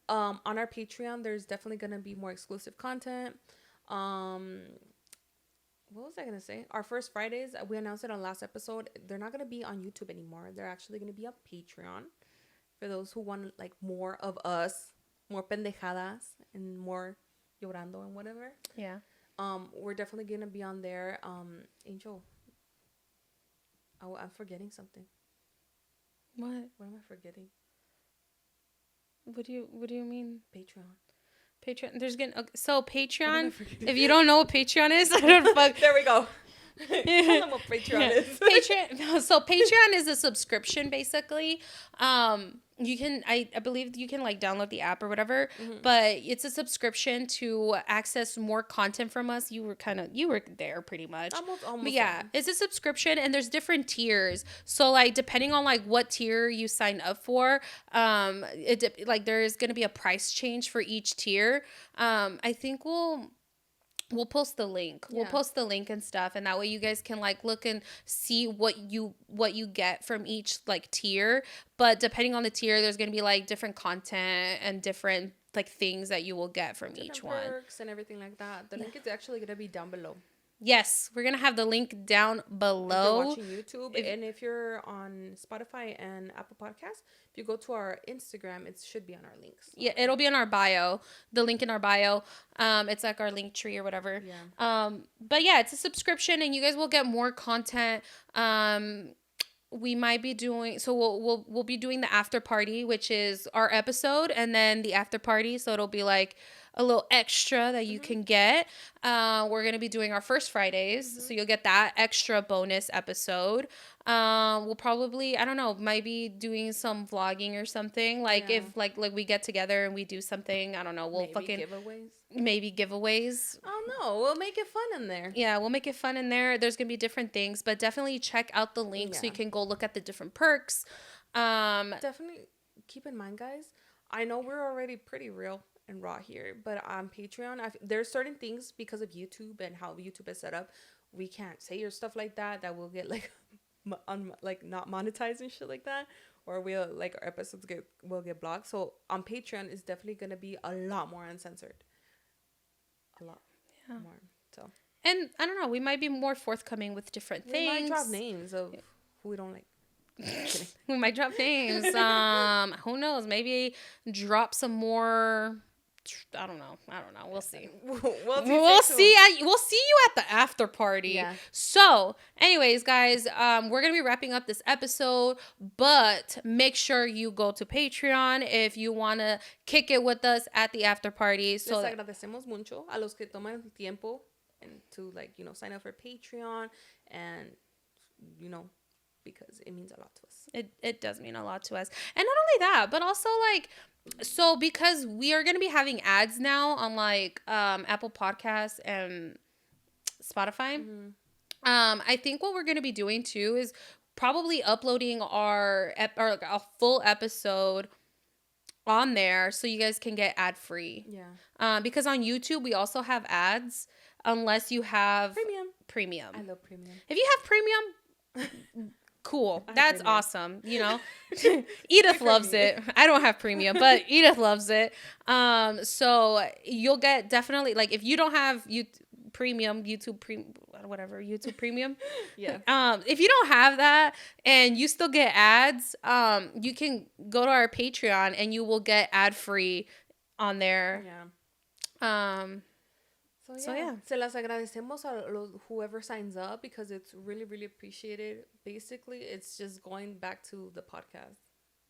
on our Patreon, there's definitely gonna be more exclusive content. What was I gonna say? Our first Fridays, we announced it on last episode. They're not gonna be on YouTube anymore. They're actually gonna be on Patreon for those who want like more of us, more pendejadas, and more llorando and whatever. Yeah. We're definitely gonna be on there. Angel. Oh, I'm forgetting something. What am I forgetting? What do you mean? Patreon. There's Patreon. If you don't know what Patreon is, I don't fuck. There we go. Tell them what Patreon is. Patreon. So Patreon is a subscription, basically. You can, I believe you can like download the app or whatever, but it's a subscription to access more content from us. You were there pretty much. Almost. But yeah, it's a subscription, and there's different tiers. So like depending on like what tier you sign up for, like there's gonna be a price change for each tier. I think we'll post the link. Yeah. We'll post the link and stuff, and that way you guys can like look and see what you get from each like tier. But depending on the tier, there's gonna be like different content and different like things that you will get from each one. Perks and everything like that. The link is actually gonna be down below. Yes, we're gonna have the link down below. If you're watching YouTube, and if you're on Spotify and Apple Podcasts, if you go to our Instagram, it should be on our links. Yeah, it'll be in our bio. The link in our bio. It's like our link tree or whatever. Yeah. But yeah, it's a subscription, and you guys will get more content. We might be doing, so we'll be doing the after party, which is our episode, and then the after party. So it'll be like a little extra that you can get. We're going to be doing our first Fridays. So you'll get that extra bonus episode. We'll probably, I don't know, might be doing some vlogging or something. Like if like we get together and we do something, I don't know, we'll maybe giveaways. Oh no, we'll make it fun in there. Yeah, we'll make it fun in there. There's going to be different things, but definitely check out the link so you can go look at the different perks. Definitely keep in mind, guys, I know we're already pretty real and raw here, but on Patreon, there's certain things because of YouTube and how YouTube is set up, we can't say or stuff like that will get like not monetized and shit like that, or we'll like our episodes will get blocked. So on Patreon is definitely gonna be a lot more uncensored. a lot more. So, and I don't know, we might be more forthcoming with different things. We might drop names of who we don't like. We might drop names. Who knows? Maybe drop some more. I don't know. We'll see. We'll see. We'll see you at the after party. Yeah. So, anyways, guys, we're gonna be wrapping up this episode, but make sure you go to Patreon if you wanna kick it with us at the after party. So, les agradecemos mucho a los que toman el tiempo and to sign up for Patreon and because it means a lot to us. It does mean a lot to us, and not only that, but also so because we are going to be having ads now on Apple Podcasts and Spotify, I think what we're going to be doing too is probably uploading a full episode on there so you guys can get ad free. Yeah. Because on YouTube we also have ads unless you have premium. I love premium. If you have premium, cool. That's awesome. Edith loves it. I don't have premium, but Edith loves it. So you'll get definitely if you don't have YouTube premium, yeah. If you don't have that and you still get ads, you can go to our Patreon and you will get ad free on there. Yeah. So yeah. Se las agradecemos a whoever signs up because it's really, really appreciated. Basically, it's just going back to the podcast.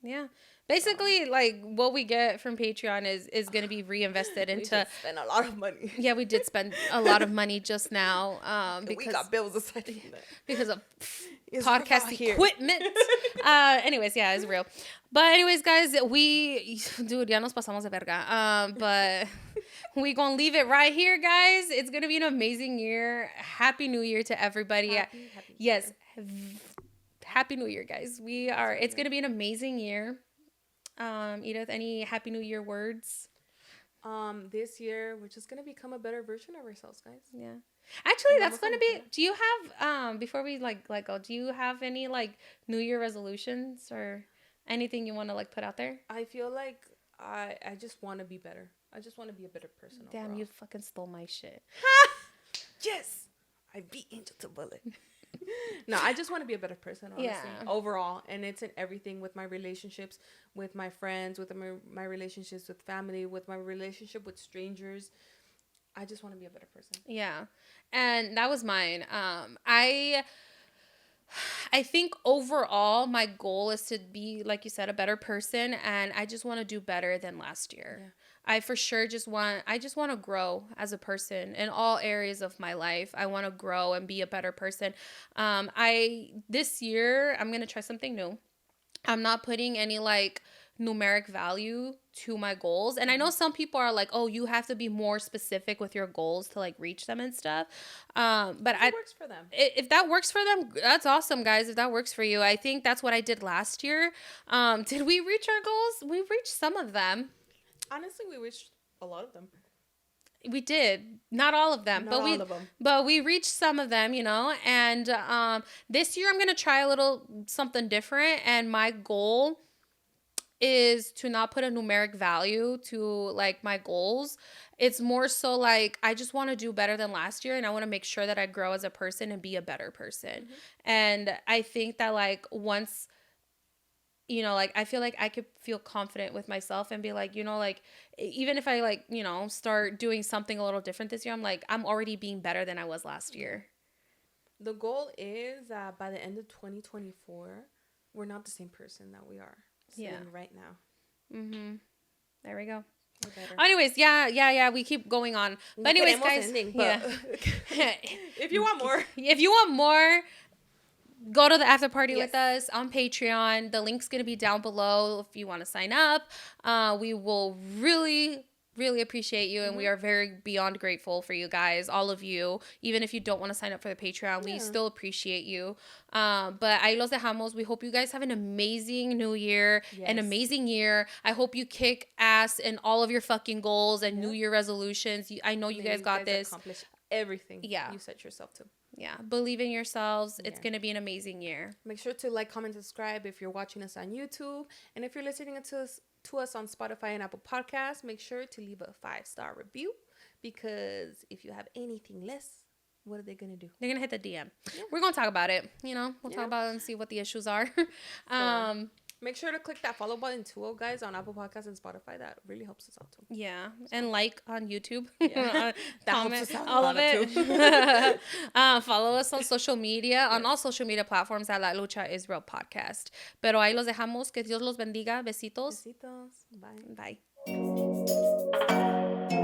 Yeah. Basically, what we get from Patreon is going to be reinvested into... We spend a lot of money. Yeah, we did spend a lot of money just now. Because we got bills aside from that. Because of podcast equipment. Anyways, yeah, it's real. But anyways, guys, dude, ya nos pasamos de verga. But we gonna leave it right here, guys. It's gonna be an amazing year. Happy New Year to everybody. Happy yes. Happy New Year, guys. It's gonna be an amazing year. Edith, any Happy New Year words? This year we're just gonna become a better version of ourselves, guys. Yeah. Actually, that's gonna be. Do you have before we go? Do you have any New Year resolutions or anything you want to put out there? I feel like I just want to be better. I just want to be a better person. Damn, overall. You fucking stole my shit. Yes, I beat Angel to bullet. No, I just want to be a better person, honestly, overall. And it's in everything with my relationships, with my friends, with my relationships with family, with my relationship with strangers. I just want to be a better person. Yeah. And that was mine. I think overall my goal is to be, like you said, a better person. And I just want to do better than last year. Yeah. I for sure just want to grow as a person in all areas of my life. I want to grow and be a better person. This year, I'm going to try something new. I'm not putting any numeric value to my goals. And I know some people are like, oh, you have to be more specific with your goals to reach them and stuff. But it works for them. If that works for them, that's awesome, guys. If that works for you, I think that's what I did last year. Did we reach our goals? We reached some of them. Honestly, we reached a lot of them. We did. Not all of them. But we reached some of them, And this year I'm going to try a little something different. And my goal is to not put a numeric value to my goals. It's more so I just want to do better than last year, and I want to make sure that I grow as a person and be a better person. Mm-hmm. And I think that once I feel I could feel confident with myself and be even if I start doing something a little different this year, I'm already being better than I was last year. The goal is that by the end of 2024, we're not the same person that we are right now. Mm-hmm. There we go. Anyways, yeah. We keep going on. But anyways, guys, if you want more, go to the after party with us on Patreon. The link's going to be down below if you want to sign up. We will really, really appreciate you. And we are very beyond grateful for you guys, all of you. Even if you don't want to sign up for the Patreon, we still appreciate you. But ahí los dejamos. We hope you guys have an amazing new year, an amazing year. I hope you kick ass in all of your fucking goals and New Year resolutions. I know you guys got this. Accomplish everything you set yourself to. Yeah, believe in yourselves. It's going to be an amazing year. Make sure to comment, subscribe if you're watching us on YouTube. And if you're listening to us on Spotify and Apple Podcasts, make sure to leave a 5-star review Because if you have anything less, what are they going to do? They're going to hit the DM. Yeah. We're going to talk about it. We'll talk about it and see what the issues are. Make sure to click that follow button too, guys, on Apple Podcasts and Spotify. That really helps us out too. Yeah. So. And like on YouTube. Yeah. That comment, helps us out all of it. Follow us on social media, on all social media platforms at La Lucha is Real Podcast. Pero ahí los dejamos. Que Dios los bendiga. Besitos. Besitos. Bye. Bye.